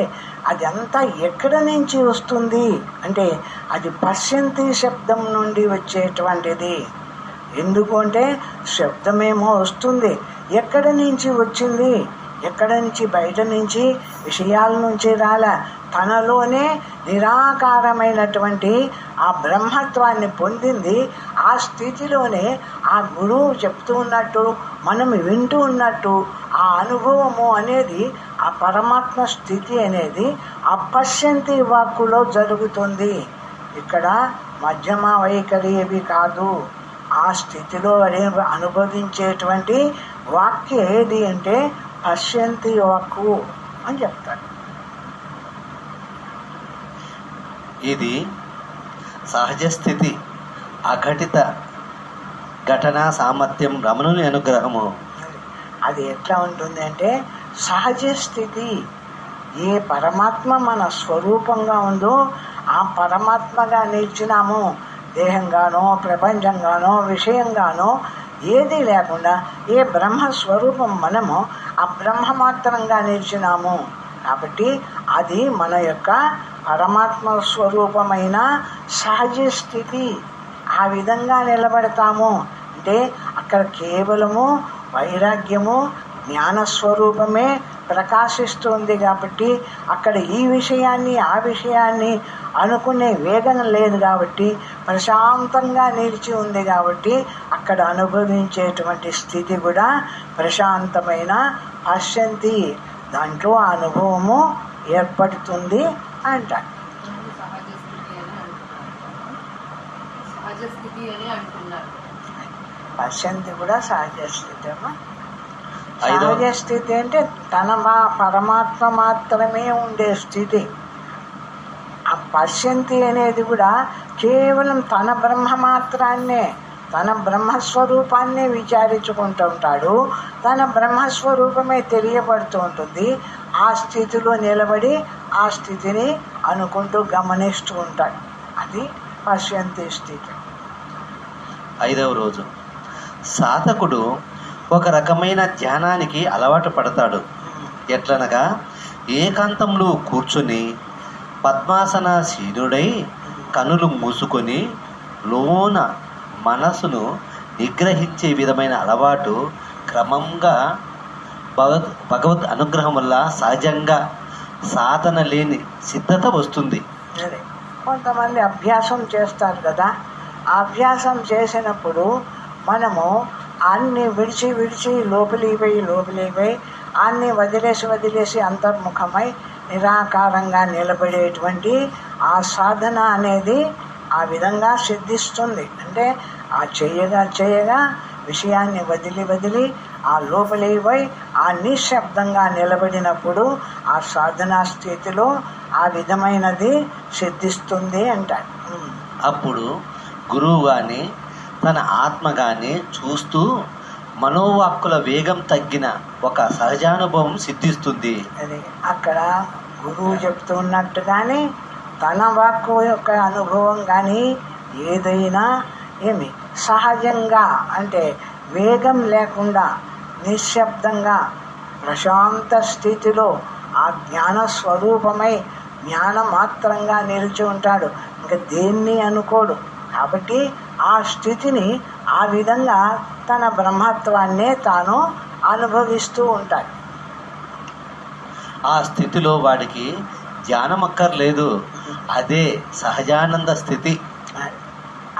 అది అంతా ఎక్కడి నుంచి వస్తుంది అంటే అది పశ్యంతి శబ్దం నుండి వచ్చేటువంటిది. ఎందుకు అంటే శబ్దమేమో వస్తుంది, ఎక్కడి నుంచి వచ్చింది? ఎక్కడి నుంచి, బయట నుంచి, విషయాల నుంచి రాలే. తనలోనే నిరాకారమైనటువంటి ఆ బ్రహ్మత్వాన్ని పొందింది. ఆ స్థితిలోనే ఆ గురువు చెప్తూ ఉన్నట్టు, మనం వింటూ ఉన్నట్టు ఆ అనుభవము అనేది, ఆ పరమాత్మ స్థితి అనేది అపశ్యంతి వాక్కులో జరుగుతుంది. ఇక్కడ మధ్యమ వైఖరి ఏవి కాదు. ఆ స్థితిలో అనుభవించేటువంటి వాక్యం ఏది అంటే పశ్యంతి వాక్కు అని చెప్తారు. ఇది సహజ స్థితి, అఘటిత ఘటనా సామర్థ్యం, రమణుని అనుగ్రహము. అది ఎట్లా ఉంటుంది అంటే సహజ స్థితి. ఏ పరమాత్మ మన స్వరూపంగా ఉందో ఆ పరమాత్మగా నిలిచినాము. దేహంగానో, ప్రపంచంగానో, విషయంగానో ఏది లేకుండా ఏ బ్రహ్మస్వరూపం మనము ఆ బ్రహ్మ మాత్రంగా నిలిచినాము. కాబట్టి అది మన యొక్క పరమాత్మ స్వరూపమైన సహజ స్థితి. ఆ విధంగా నిలబడతాము అంటే అక్కడ కేవలము వైరాగ్యము, జ్ఞానస్వరూపమే ప్రకాశిస్తుంది. కాబట్టి అక్కడ ఈ విషయాన్ని ఆ విషయాన్ని అనుకునే వేగం లేదు. కాబట్టి ప్రశాంతంగా నిలిచి ఉంది. కాబట్టి అక్కడ అనుభవించేటువంటి స్థితి కూడా ప్రశాంతమైన పశ్యంతి, దాంట్లో ఆ అనుభవము ఏర్పడుతుంది అంటారు. పశ్యంతి కూడా సహజ స్థితి అమ్మా. సహజ స్థితి అంటే తన పరమాత్మ మాత్రమే ఉండే స్థితి. ఆ పశ్యంతి అనేది కూడా కేవలం తన బ్రహ్మ మాత్రాన్నే, తన బ్రహ్మస్వరూపాన్నే విచారించుకుంటూ ఉంటాడు. తన బ్రహ్మస్వరూపమే తెలియబడుతూ ఉంటుంది. ఆ స్థితిలో నిలబడి ఆ స్థితిని అనుకుంటూ గమనిస్తూ ఉంటాడు. అది పశ్యంతి స్థితి. 5వ రోజు సాధకుడు ఒక రకమైన ధ్యానానికి అలవాటు పడతాడు. ఎట్లనగా ఏకాంతంలో కూర్చుని పద్మాసనాసీనుడై కనులు మూసుకొని లోన మనసును నిగ్రహించే విధమైన అలవాటు క్రమంగా భగవద్ అనుగ్రహం వల్ల సహజంగా సాధన లేని సిద్ధత వస్తుంది. కొంతమంది అభ్యాసం చేస్తారు కదా. ఆ అభ్యాసం చేసినప్పుడు మనము అన్ని విడిచి లోపలిపోయి అన్ని వదిలేసి అంతర్ముఖమై నిరాకారంగా నిలబడేటువంటి ఆ సాధన అనేది ఆ విధంగా సిద్ధిస్తుంది. అంటే ఆ చేయగా విషయాన్ని వదిలి ఆ లోపలిపోయి ఆ నిశ్శబ్దంగా నిలబడినప్పుడు ఆ సాధనా స్థితిలో ఆ విధమైనది సిద్ధిస్తుంది అంటారు. అప్పుడు గురువు గాని తన ఆత్మ గాని చూస్తూ మనోవాక్కుల వేగం తగ్గిన ఒక సహజానుభవం సిద్ధిస్తుంది. అది అక్కడ గురువు చెప్తున్నట్టుగానే తన వాక్కు యొక్క అనుభవం కానీ ఏదైనా ఏమి సహజంగా అంటే వేగం లేకుండా నిశ్శబ్దంగా ప్రశాంత స్థితిలో ఆ జ్ఞాన స్వరూపమై జ్ఞానమాత్రంగా నిలిచి ఉంటాడు. ఇంకా దేన్ని అనుకోడు. కాబట్టి ఆ స్థితిని ఆ విధంగా తన బ్రహ్మత్వాన్నే తాను అనుభవిస్తూ ఉంటాడు. ఆ స్థితిలో వాడికి ధ్యానం అక్కర్లేదు. అదే సహజానంద స్థితి.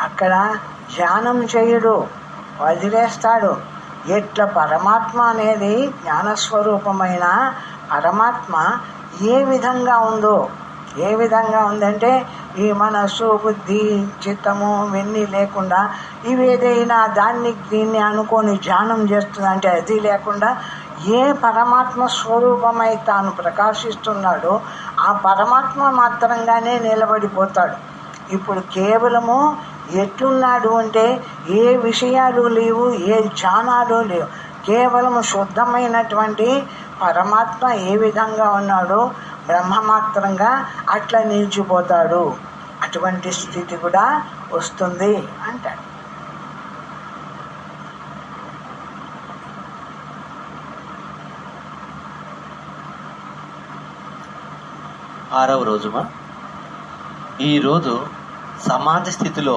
అక్కడ ధ్యానం చేయడు, వదిలేస్తాడు. ఎట్లా పరమాత్మ అనేది జ్ఞానస్వరూపమైన పరమాత్మ ఏ విధంగా ఉందంటే ఈ మనస్సు, బుద్ధి, చిత్తము ఇవన్నీ లేకుండా ఇవేదైనా దీన్ని అనుకొని ధ్యానం చేస్తుందంటే అది లేకుండా ఏ పరమాత్మ స్వరూపమై తాను ప్రకాశిస్తున్నాడో ఆ పరమాత్మ మాత్రంగానే నిలబడిపోతాడు. ఇప్పుడు కేవలము ఎట్లున్నాడు అంటే ఏ విషయాలు లేవు, ఏ ధ్యానాలు లేవు. కేవలము శుద్ధమైనటువంటి పరమాత్మ ఏ విధంగా ఉన్నాడో బ్రహ్మమాత్రంగా అట్లా నిలిచిపోతాడు. అటువంటి స్థితి కూడా వస్తుంది అంటాడు. ఆరవ రోజుమా. ఈరోజు సమాధి స్థితిలో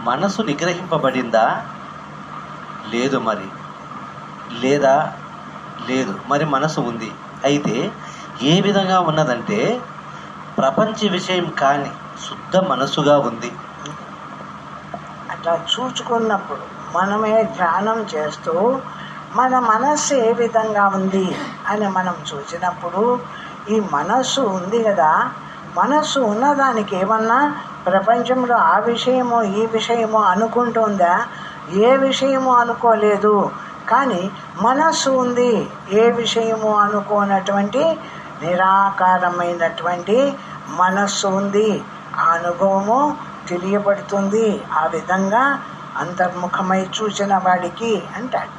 మనసు నిగ్రహింపబడిందా లేదు మరి, లేదు, మరి మనసు ఉంది. అయితే ఏ విధంగా ఉన్నదంటే ప్రపంచ విషయం కాని శుద్ధ మనసుగా ఉంది. అట్లా చూచుకున్నప్పుడు మనమే ధ్యానం చేస్తూ మన మనస్సు ఏ విధంగా ఉంది అని మనం చూసినప్పుడు ఈ మనస్సు ఉంది కదా, మనస్సు ఉన్నదానికి ఏమన్నా ప్రపంచంలో ఆ విషయమో ఈ విషయమో అనుకుంటుందా? ఏ విషయమో అనుకోలేదు. కానీ మనస్సు ఉంది, ఏ విషయము అనుకోనటువంటి నిరాకారమైనటువంటి మనస్సు ఉంది. ఆ అనుభవము తెలియబడుతుంది. ఆ విధంగా అంతర్ముఖమై చూసిన వాడికి అంటాడు.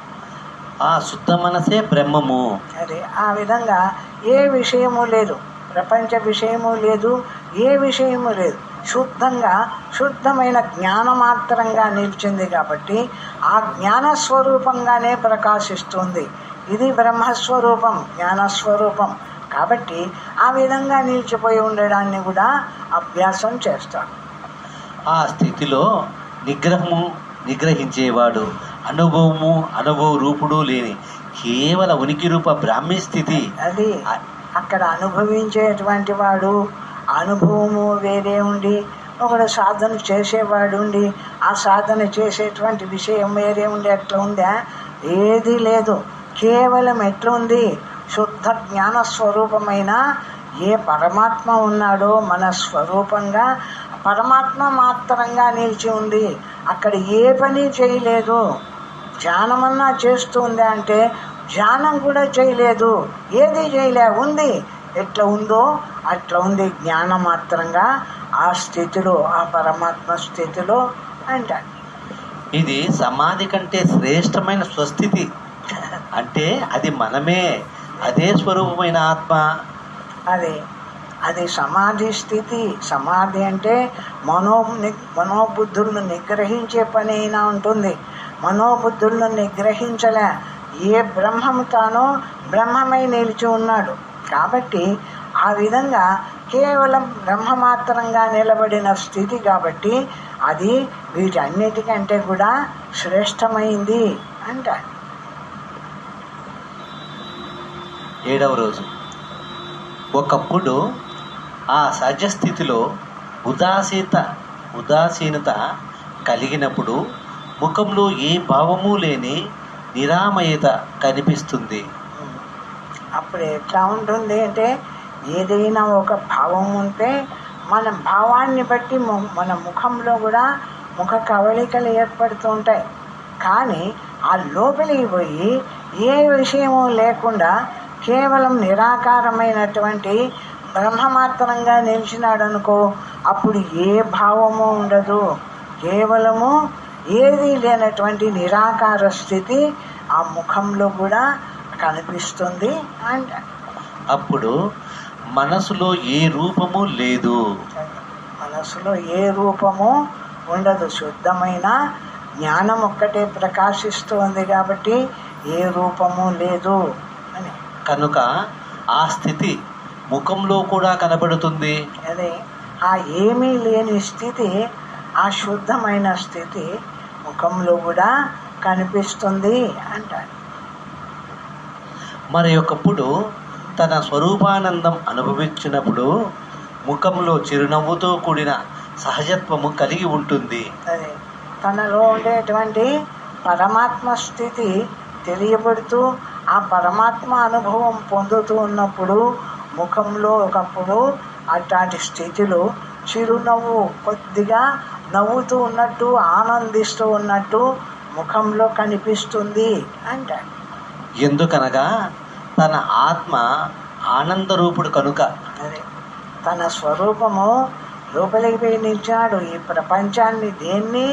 ఆ శుద్ధ మనసే బ్రహ్మము. అదే ఆ విధంగా ఏ విషయము లేదు, ప్రపంచ విషయము లేదు, ఏ విషయము లేదు. శుద్ధంగా శుద్ధమైన జ్ఞానమాత్రంగా నిలిచింది కాబట్టి ఆ జ్ఞానస్వరూపంగానే ప్రకాశిస్తుంది. ఇది బ్రహ్మస్వరూపం, జ్ఞానస్వరూపం. కాబట్టి ఆ విధంగా నిలిచిపోయి ఉండడాన్ని కూడా అభ్యాసం చేస్తాడు. ఆ స్థితిలో నిగ్రహించేవాడు అనుభవము అనుభవ రూపుడు లేని కేవల ఉనికి రూప బ్రాహ్మీ స్థితి. అది అక్కడ అనుభవించేటువంటి వాడు అనుభవము వేరే ఉండి, ఒకడు సాధన చేసేవాడు ఉండి ఆ సాధన చేసేటువంటి విషయం వేరే ఉండి ఎట్లా ఉందా? ఏది లేదు. కేవలం ఎట్లా ఉంది? శుద్ధ జ్ఞాన స్వరూపమైన ఏ పరమాత్మ ఉన్నాడో మన స్వరూపంగా పరమాత్మ మాత్రంగా నిలిచి ఉంది. అక్కడ ఏ పని చేయలేదు. ధ్యానమన్నా చేస్తుంది అంటే ధ్యానం కూడా చేయలేదు, ఏది చేయలే, ఉంది. ఎట్లా ఉందో అట్లా ఉంది జ్ఞానమాత్రంగా ఆ స్థితిలో, ఆ పరమాత్మ స్థితిలో అంటాడు. ఇది సమాధి కంటే శ్రేష్టమైన స్వస్థితి. అంటే అది మనమే, అదే స్వరూపమైన ఆత్మ. అది సమాధి స్థితి. సమాధి అంటే మనోబుద్ధులను నిగ్రహించే పని అయినా ఉంటుంది. మనోబుద్ధులను నిగ్రహించలే. ఏ బ్రహ్మము తానో బ్రహ్మమై నిలిచి ఉన్నాడు. కాబట్టి ఆ విధంగా కేవలం బ్రహ్మమాత్రంగా నిలబడిన స్థితి కాబట్టి అది వీటన్నిటికంటే కూడా శ్రేష్టమైంది అంటాడు. 7వ రోజు. ఒకప్పుడు ఆ సహజస్థితిలో ఉదాసీనత కలిగినప్పుడు ముఖంలో ఏ భావము లేని నిరామయత కనిపిస్తుంది. అప్పుడు ఎట్లా ఉంటుంది అంటే ఏదైనా ఒక భావం ఉంటే మన భావాన్ని బట్టి మన ముఖంలో కూడా ముఖ కవళికలు ఏర్పడుతూ ఉంటాయి. కానీ ఆ లోపలికి పోయి ఏ విషయము లేకుండా కేవలం నిరాకారమైనటువంటి బ్రహ్మమాత్రంగా నిలిచినాడు అనుకో, అప్పుడు ఏ భావము ఉండదు. కేవలము ఏది లేనటువంటి నిరాకార స్థితి ఆ ముఖంలో కూడా కనిపిస్తుంది అంట. అప్పుడు మనసులో ఏ రూపము లేదు. మనసులో ఏ రూపము ఉండదు. శుద్ధమైన జ్ఞానం ఒక్కటే ప్రకాశిస్తుంది కాబట్టి ఏ రూపము లేదు అని. కనుక ఆ స్థితి ముఖంలో కూడా కనబడుతుంది. అదే ఆ ఏమీ లేని స్థితి, ఆ శుద్ధమైన స్థితి ముఖంలో కూడా కనిపిస్తుంది అంటాడు. మరి ఒకప్పుడు తన స్వరూపానందం అనుభవించినప్పుడు ముఖంలో చిరునవ్వుతో కూడిన సహజత్వము కలిగి ఉంటుంది. అదే తనలో ఉండేటువంటి పరమాత్మ స్థితి తెలియబడుతూ ఆ పరమాత్మ అనుభవం పొందుతూ ఉన్నప్పుడు ముఖంలో ఒకప్పుడు అట్లాంటి స్థితిలో చిరునవ్వు, కొద్దిగా నవ్వుతూ ఉన్నట్టు, ఆనందిస్తూ ఉన్నట్టు ముఖంలో కనిపిస్తుంది అంటాడు. ఎందుకనగా తన ఆత్మ ఆనందరూపుడు కనుక. అదే తన స్వరూపము లోపలికి పోయి నిలిచాడు. ఈ ప్రపంచాన్ని దేన్ని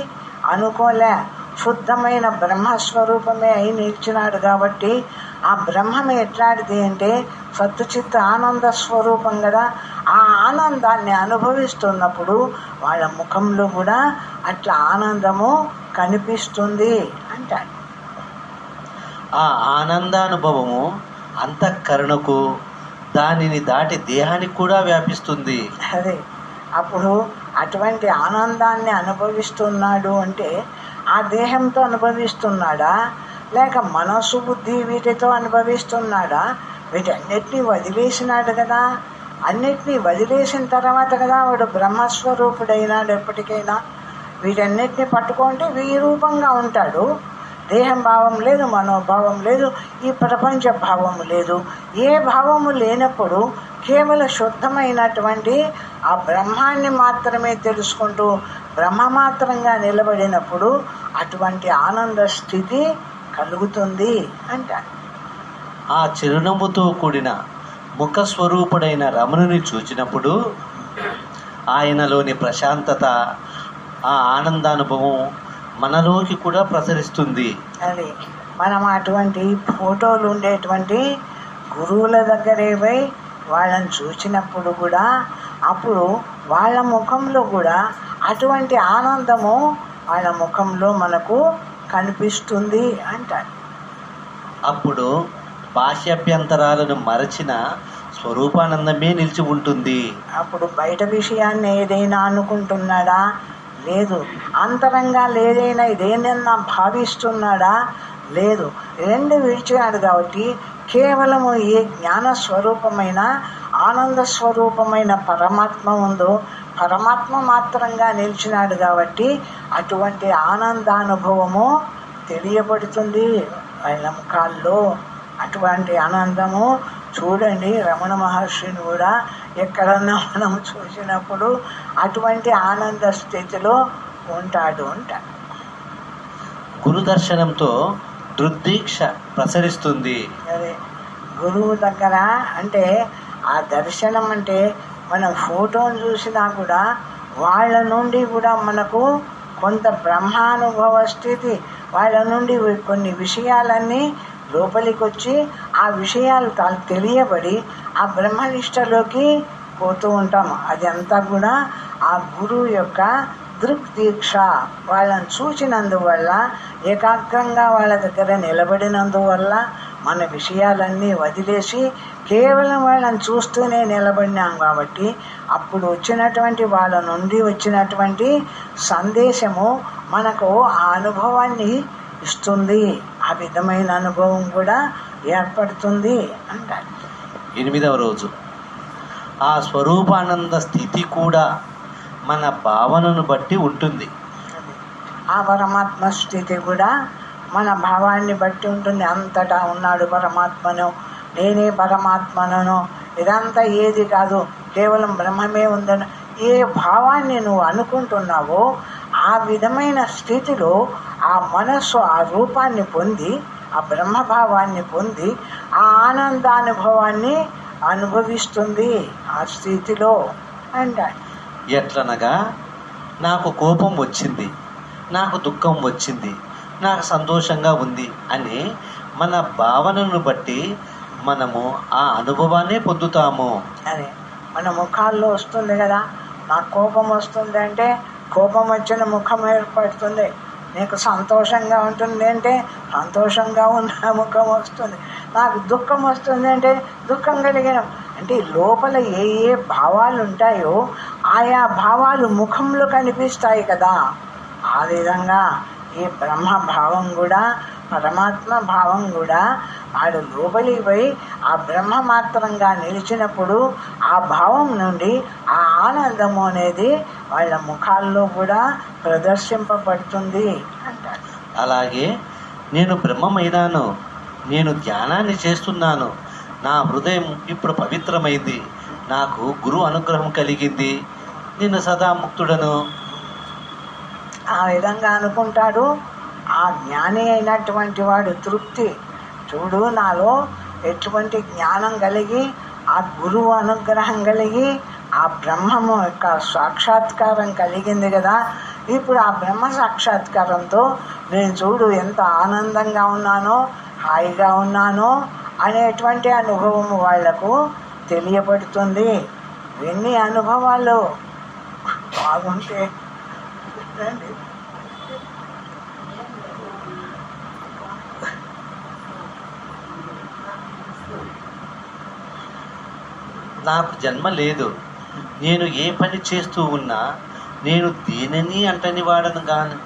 అనుకోలే. శుద్ధమైన బ్రహ్మస్వరూపమే అయి నిలిచినాడు కాబట్టి ఆ బ్రహ్మం ఎట్లాంటిది అంటే సత్తుచిత్త ఆనంద స్వరూపం కదా. ఆ ఆనందాన్ని అనుభవిస్తున్నప్పుడు వాళ్ళ ముఖంలో కూడా అట్లా ఆనందము కనిపిస్తుంది అంటాడు. ఆ ఆనందానుభవము అంతఃకరణకు, దానిని దాటి దేహానికి కూడా వ్యాపిస్తుంది. అదే అప్పుడు అటువంటి ఆనందాన్ని అనుభవిస్తున్నాడు అంటే ఆ దేహంతో అనుభవిస్తున్నాడా, లేక మనస్సు బుద్ధి వీటితో అనుభవిస్తున్నాడా? వీటన్నిటినీ వదిలేసినాడు కదా. అన్నిటినీ వదిలేసిన తర్వాత కదా వాడు బ్రహ్మస్వరూపుడైనాడు. ఎప్పటికైనా వీటన్నిటిని పట్టుకుంటే రూపంగా ఉంటాడు. దేహం భావం లేదు, మనోభావం లేదు, ఈ ప్రపంచ భావము లేదు. ఏ భావము లేనప్పుడు కేవలం శుద్ధమైనటువంటి ఆ బ్రహ్మాన్ని మాత్రమే తెలుసుకుంటూ బ్రహ్మమాత్రంగా నిలబడినప్పుడు అటువంటి ఆనంద స్థితి కలుగుతుంది అంటారు. ఆ చిరునవ్వుతో కూడిన ముఖస్వరూపుడైన రమణుని చూచినప్పుడు ఆయనలోని ప్రశాంతత, ఆ ఆనందానుభవం మనలోకి కూడా ప్రసరిస్తుంది. అది మనం అటువంటి ఫోటోలు ఉండేటువంటి గురువుల దగ్గరే పోయి వాళ్ళని చూసినప్పుడు కూడా అప్పుడు వాళ్ళ ముఖంలో కూడా అటువంటి ఆనందము వాళ్ళ ముఖంలో మనకు కనిపిస్తుంది అంటారు. అప్పుడు బాహ్యాభ్యంతరాలను మరచిన స్వరూపానందమే నిలిచి ఉంటుంది. అప్పుడు బయట విషయాన్ని ఏదైనా అనుకుంటున్నాడా? లేదు. అంతరంగా లేదైనా ఇదేనన్నా భావిస్తున్నాడా? లేదు. రెండు విడిచాడు కాబట్టి కేవలము ఏ జ్ఞాన స్వరూపమైన ఆనంద స్వరూపమైన పరమాత్మ ఉందో పరమాత్మ మాత్రంగా నిలిచినాడు కాబట్టి అటువంటి ఆనందానుభవము తెలియబడుతుంది ఆయన ముఖాల్లో. అటువంటి ఆనందము చూడండి, రమణ మహర్షిని కూడా ఎక్కడన్నా మనం చూసినప్పుడు అటువంటి ఆనంద స్థితిలో ఉంటాడు. గురు దర్శనంతో దృగ్దీక్ష ప్రసరిస్తుంది. అదే గురువు దగ్గర అంటే ఆ దర్శనం అంటే మనం ఫోటోను చూసినా కూడా వాళ్ళ నుండి కూడా మనకు కొంత బ్రహ్మానుభవ స్థితి, వాళ్ళ నుండి కొన్ని విషయాలన్నీ లోపలికి వచ్చి ఆ విషయాలు తెలియబడి ఆ బ్రహ్మనిష్టలోకి పోతూ ఉంటాము. అది అంతా కూడా ఆ గురువు యొక్క దృగ్దీక్ష. వాళ్ళని చూచినందువల్ల, ఏకాగ్రంగా వాళ్ళ దగ్గర నిలబడినందువల్ల మన విషయాలన్నీ వదిలేసి కేవలం వాళ్ళని చూస్తూనే నిలబడినాం కాబట్టి అప్పుడు వచ్చినటువంటి వాళ్ళ నుండి వచ్చినటువంటి సందేశము మనకు ఆ అనుభవాన్ని ఇస్తుంది. ఆ విధమైన అనుభవం కూడా ఏర్పడుతుంది అంటారు. 8వ రోజు ఆ స్వరూపానంద స్థితి కూడా మన భావనను బట్టి ఉంటుంది. ఆ పరమాత్మ స్థితి కూడా మన భావాన్ని బట్టి ఉంటుంది. అంతటా ఉన్నాడు పరమాత్మను, నేనే పరమాత్మను, ఇదంతా ఏది కాదు కేవలం బ్రహ్మమే ఉందని ఏ భావాన్ని నువ్వు అనుకుంటున్నావో ఆ విధమైన స్థితిలో ఆ మనస్సు ఆ రూపాన్ని పొంది ఆ బ్రహ్మభావాన్ని పొంది ఆ ఆనందానుభవాన్ని అనుభవిస్తుంది ఆ స్థితిలో అంటాడు. ఎట్లనగా నాకు కోపం వచ్చింది, నాకు దుఃఖం వచ్చింది, నాకు సంతోషంగా ఉంది అని మన భావనను బట్టి మనము ఆ అనుభవాన్ని పొందుతాము. అదే మన ముఖాల్లో వస్తుంది కదా. నాకు కోపం వస్తుంది అంటే కోపం వచ్చిన ముఖం ఏర్పడుతుంది. నీకు సంతోషంగా ఉంటుంది అంటే సంతోషంగా ఉన్న ముఖం వస్తుంది. నాకు దుఃఖం వస్తుంది అంటే దుఃఖం కలిగిన అంటే లోపల ఏ ఏ భావాలు ఉంటాయో ఆయా భావాలు ముఖంలో కనిపిస్తాయి కదా. ఆ విధంగా ఈ బ్రహ్మ భావం కూడా పరమాత్మ భావం కూడా వాడు లోపలికి పోయి ఆ బ్రహ్మ మాత్రంగా నిలిచినప్పుడు ఆ భావం నుండి ఆ ఆనందము అనేది వాళ్ళ ముఖాల్లో కూడా ప్రదర్శింపబడుతుంది అంటారు. అలాగే నేను బ్రహ్మమైనాను, నేను ధ్యానాన్ని చేస్తున్నాను, నా హృదయం ఇప్పుడు పవిత్రమైంది, నాకు గురు అనుగ్రహం కలిగింది, నేను సదా ముక్తుడను. ఆ విధంగా అనుకుంటాడు. ఆ జ్ఞాని అయినటువంటి వాడు తృప్తి చూడు, నాలో ఎటువంటి జ్ఞానం కలిగి ఆ గురువు అనుగ్రహం కలిగి ఆ బ్రహ్మము యొక్క సాక్షాత్కారం కలిగింది కదా. ఇప్పుడు ఆ బ్రహ్మ సాక్షాత్కారంతో నేను చూడు ఎంత ఆనందంగా ఉన్నానో, హాయిగా ఉన్నానో అనేటువంటి అనుభవము వాళ్లకు తెలియబడుతుంది. ఎన్ని అనుభవాలు బాగుంటే నాకు జన్మ లేదు, నేను ఏ పని చేస్తూ ఉన్నా నేను దేనిని అంటని వాడను గాను.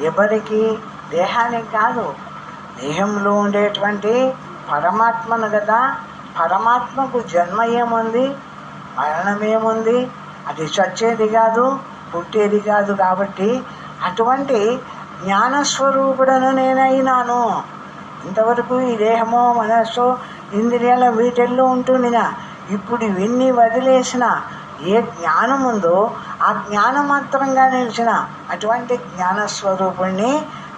ఎవరికి దేహానికి కాదు, దేహంలో ఉండేటువంటి పరమాత్మను కదా. పరమాత్మకు జన్మ ఏముంది, మరణం ఏముంది, అది చచ్చేది కాదు, పుట్టేది కాదు. కాబట్టి అటువంటి జ్ఞానస్వరూపుడను నేనైనాను. ఇంతవరకు ఈ దేహమో మనస్సు ఇంద్రియాల వీటిల్లో ఉంటుందిగా. ఇప్పుడు ఇవన్నీ వదిలేసిన ఏ జ్ఞానం ఉందో ఆ జ్ఞానమాత్రంగా నిలిచిన అటువంటి జ్ఞానస్వరూపుణ్ణి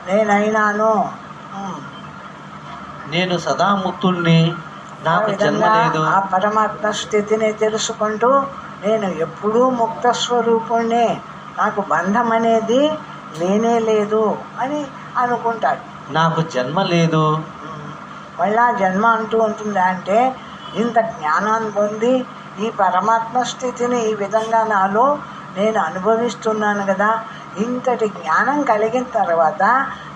నేనైనాను. నేను సదా ముక్తుణ్ణి, నాకు జన్మ లేదు. ఆ పరమాత్మ స్థితిని తెలుసుకుంటూ నేను ఎప్పుడూ ముక్త స్వరూపుణ్ణి, నాకు బంధం అనేది లేనే లేదు అని అనుకుంటాడు. నాకు జన్మ లేదు. మళ్ళా జన్మ అంటూ ఉంటుందా అంటే ఇంత జ్ఞానాన్ని పొంది ఈ పరమాత్మ స్థితిని ఈ విధంగా నాలో నేను అనుభవిస్తున్నాను కదా. ఇంతటి జ్ఞానం కలిగిన తర్వాత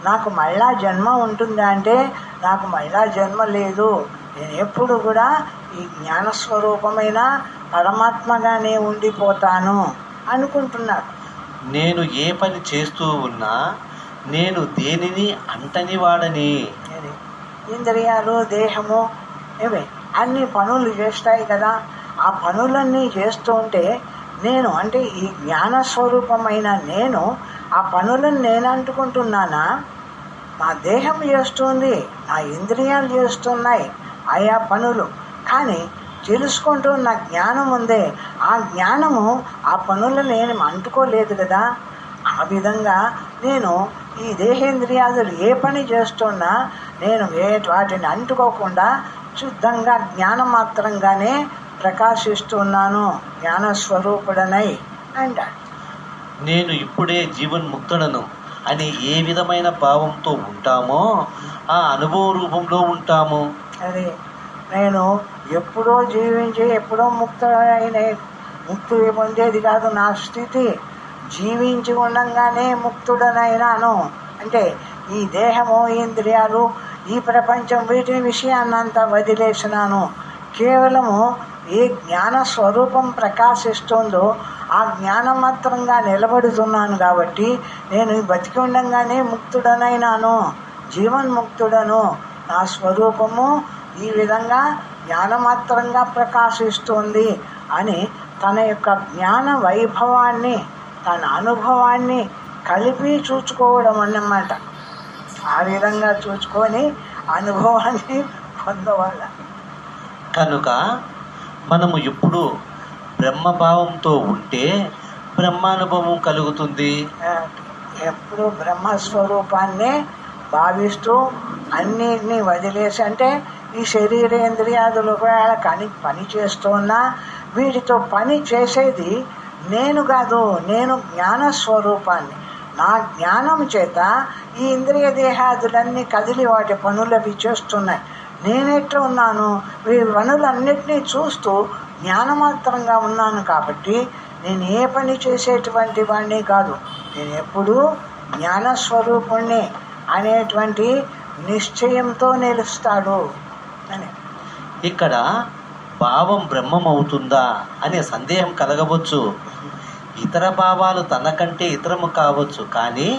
నాకు మళ్ళా జన్మ ఉంటుందా అంటే నాకు మళ్ళా జన్మ లేదు. నేను ఎప్పుడు కూడా ఈ జ్ఞానస్వరూపమైన పరమాత్మగానే ఉండిపోతాను అనుకుంటున్నాడు. నేను ఏ పని చేస్తూ ఉన్నా నేను దేనిని అంటని వాడని. ఇంద్రియాలు దేహము ఇవే అన్ని పనులు చేస్తాయి కదా. ఆ పనులన్నీ చేస్తూ ఉంటే నేను అంటే ఈ జ్ఞానస్వరూపమైన నేను ఆ పనులను నేను అంటుకుంటున్నానా? నా దేహం చేస్తుంది, నా ఇంద్రియాలు చేస్తున్నాయి ఆయా పనులు. కానీ తెలుసుకుంటున్న జ్ఞానం ఉందే, ఆ జ్ఞానము ఆ పనులను నేను అంటుకోలేదు కదా. ఆ విధంగా నేను ఈ దేహేంద్రియాదులు ఏ పని చేస్తున్నా నేను వాటిని అంటుకోకుండా శుద్ధంగా జ్ఞానమాత్రంగానే ప్రకాశిస్తున్నాను, జ్ఞానస్వరూపుడనై అంటాడు. నేను ఇప్పుడే జీవన్ముక్తుడను అని ఏ విధమైన భావంతో ఉంటామో ఆ అనుభవ రూపంలో ఉంటాము. అది నేను ఎప్పుడో జీవించి ఎప్పుడో ముక్తి పొందేది కాదు నా స్థితి. జీవించి ఉండగానే ముక్తుడనైనాను. అంటే ఈ దేహము ఇంద్రియాలు ఈ ప్రపంచం వీటి విషయాన్నంతా వదిలేసినాను. కేవలము ఏ జ్ఞాన స్వరూపం ప్రకాశిస్తుందో ఆ జ్ఞానమాత్రంగా నిలబడుతున్నాను. కాబట్టి నేను బతికి ఉండగానే ముక్తుడనైనాను, జీవన్ముక్తుడను. నా స్వరూపము ఈ విధంగా జ్ఞానమాత్రంగా ప్రకాశిస్తుంది అని తన యొక్క జ్ఞాన వైభవాన్ని తన అనుభవాన్ని కలిపి చూసుకోవడం అన్నమాట. ఆ విధంగా చూసుకొని అనుభవాన్ని పొందవాళ్ళ. కనుక మనము ఎప్పుడు బ్రహ్మభావంతో ఉంటే బ్రహ్మానుభవం కలుగుతుంది. ఎప్పుడు బ్రహ్మస్వరూపాన్నే భావిస్తూ అన్నిటినీ వదిలేసి, అంటే ఈ శరీరేంద్రియాదులు కూడా పని చేస్తున్నా వీటితో పని చేసేది నేను కాదు, నేను జ్ఞానస్వరూపాన్ని. నా జ్ఞానం చేత ఈ ఇంద్రియ దేహాదులన్నీ కదిలి వాటి పనులు అవి చేస్తున్నాయి. నేనెట్లా ఉన్నాను, ఈ పనులన్నిటినీ చూస్తూ జ్ఞానమాత్రంగా ఉన్నాను. కాబట్టి నేను ఏ పని చేసేటువంటి వాడిని కాదు, నేను ఎప్పుడూ జ్ఞానస్వరూపుణ్ణి అనేటువంటి నిశ్చయంతో నిలుస్తాడు అని. ఇక్కడ భావం బ్రహ్మం అవుతుందా అనే సందేహం కలగవచ్చు. ఇతర భావాలు తనకంటే ఇతరము కావచ్చు, కానీ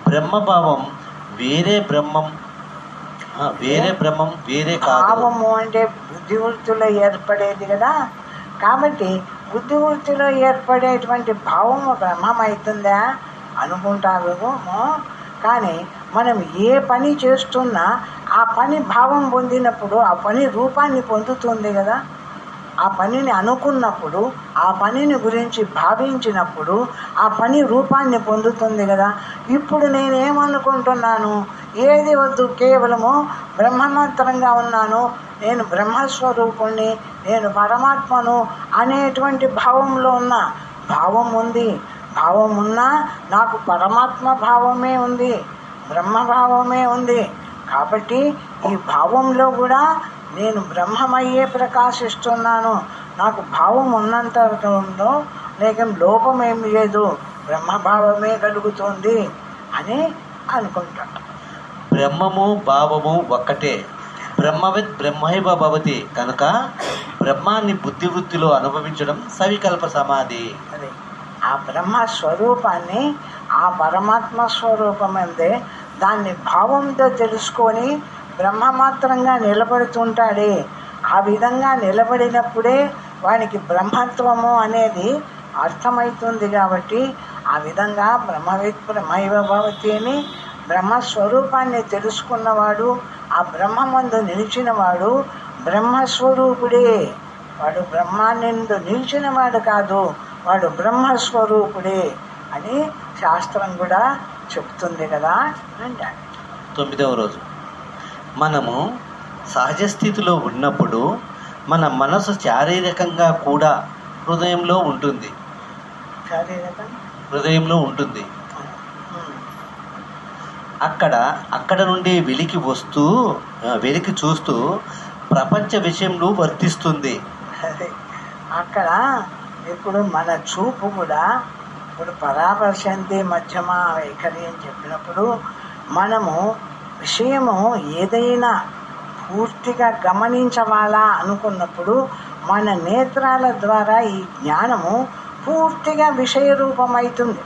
బ్రహ్మభావం వేరే బ్రహ్మం వేరే కాదు. భావము అంటే బుద్ధివృత్తిలో ఏర్పడేది కదా. కాబట్టి బుద్ధివృత్తిలో ఏర్పడేటువంటి భావము బ్రహ్మం అవుతుందా అనుకుంటాము. కానీ మనం ఏ పని చేస్తున్నా ఆ పని భావం పొందినప్పుడు ఆ పని రూపాన్ని పొందుతుంది కదా. ఆ పనిని అనుకున్నప్పుడు, ఆ పనిని గురించి భావించినప్పుడు ఆ పని రూపాన్ని పొందుతుంది కదా. ఇప్పుడు నేనేమనుకుంటున్నాను, ఏది వద్దు, కేవలము బ్రహ్మమాత్రంగా ఉన్నాను, నేను బ్రహ్మస్వరూపుణ్ణి, నేను పరమాత్మను అనేటువంటి భావంలో ఉన్న భావం ఉంది. భావం ఉన్నా నాకు పరమాత్మ భావమే ఉంది, బ్రహ్మభావమే ఉంది. కాబట్టి ఈ భావంలో కూడా నేను బ్రహ్మమయ్యే ప్రకాశిస్తున్నాను. నాకు భావం ఉన్నంత ఉందో లేక లోపం ఏమి లేదు, బ్రహ్మభావమే కలుగుతుంది అని అనుకుంటాను. బ్రహ్మము భావము ఒక్కటే. బ్రహ్మవిత్ బ్రహ్మైవ భవతి. కనుక బ్రహ్మాన్ని బుద్ధివృత్తిలో అనుభవించడం సవికల్ప సమాధి. అదే ఆ బ్రహ్మ స్వరూపాన్ని ఆ పరమాత్మ స్వరూపమందే దాన్ని భావంతో తెలుసుకొని బ్రహ్మమాత్రంగా నిలబడుతుంటాడే. ఆ విధంగా నిలబడినప్పుడే వాడికి బ్రహ్మత్వము అనేది అర్థమవుతుంది. కాబట్టి ఆ విధంగా బ్రహ్మవిత్ బ్రహ్మైవ భవతి అని బ్రహ్మస్వరూపాన్ని తెలుసుకున్నవాడు, ఆ బ్రహ్మమందు నిలిచినవాడు బ్రహ్మస్వరూపుడే. వాడు బ్రహ్మానందు నిలిచినవాడు కాదు, వాడు బ్రహ్మస్వరూపుడే అని శాస్త్రం కూడా చెప్తుంది కదా అంటాడు. 9వ రోజు మనము సహజ స్థితిలో ఉన్నప్పుడు మన మనసు శారీరకంగా కూడా హృదయంలో ఉంటుంది. హృదయంలో ఉంటుంది. అక్కడ నుండి వెలికి చూస్తూ ప్రపంచ విషయంలో వర్తిస్తుంది. అక్కడ ఇప్పుడు మన చూపు కూడా ఇప్పుడు పరాపర్శంతి మధ్యమ వైఖరి అని చెప్పినప్పుడు మనము విషయము ఏదైనా పూర్తిగా గమనించవాలా అనుకున్నప్పుడు మన నేత్రాల ద్వారా ఈ జ్ఞానము పూర్తిగా విషయ రూపమవుతుంది.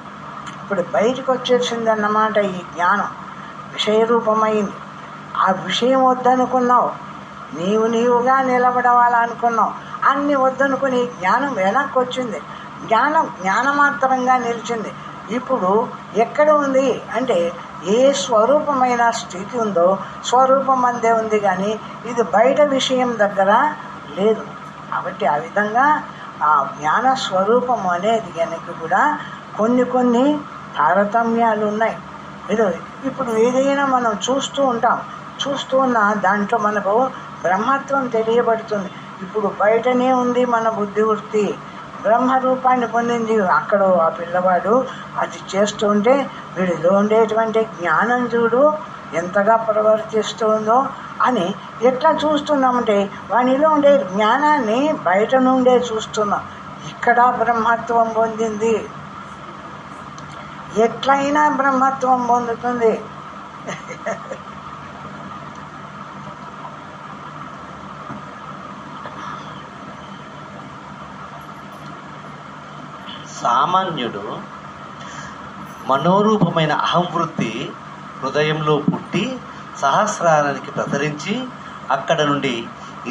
ఇప్పుడు బయటకు వచ్చేసిందన్నమాట. ఈ జ్ఞానం విషయ రూపమైంది. ఆ విషయం వద్దనుకున్నావు, నీవుగా నిలబడవాలనుకున్నావు, అన్ని వద్దనుకుని జ్ఞానం వెనక్కి వచ్చింది. జ్ఞానమాత్రంగా నిలిచింది. ఇప్పుడు ఎక్కడ ఉంది అంటే ఏ స్వరూపమైన స్థితి ఉందో స్వరూపం అందే ఉంది, కానీ ఇది బయట విషయం దగ్గర లేదు. కాబట్టి ఆ విధంగా ఆ జ్ఞాన స్వరూపం అనేది కనుక కూడా కొన్ని తారతమ్యాలు ఉన్నాయి. ఇప్పుడు ఏదైనా మనం చూస్తూ ఉన్న దాంట్లో మనకు బ్రహ్మత్వం తెలియబడుతుంది. ఇప్పుడు బయటనే ఉంది మన బుద్ధి వృత్తి, బ్రహ్మరూపాన్ని పొందింది. అక్కడ ఆ పిల్లవాడు అది చేస్తూ ఉంటే వీడిలో ఉండేటువంటి జ్ఞానం చూడు ఎంతగా ప్రవర్తిస్తుందో అని ఎట్లా చూస్తున్నామంటే వానిలో ఉండే జ్ఞానాన్ని బయట నుండే చూస్తున్నాం. ఇక్కడ బ్రహ్మత్వం పొందింది, ఎట్లయినా బ్రహ్మత్వం పొందుతుంది. సామాన్యుడు మనోరూపమైన అహంవృత్తి హృదయంలో పుట్టి సహస్రారానికి ప్రసరించి అక్కడ నుండి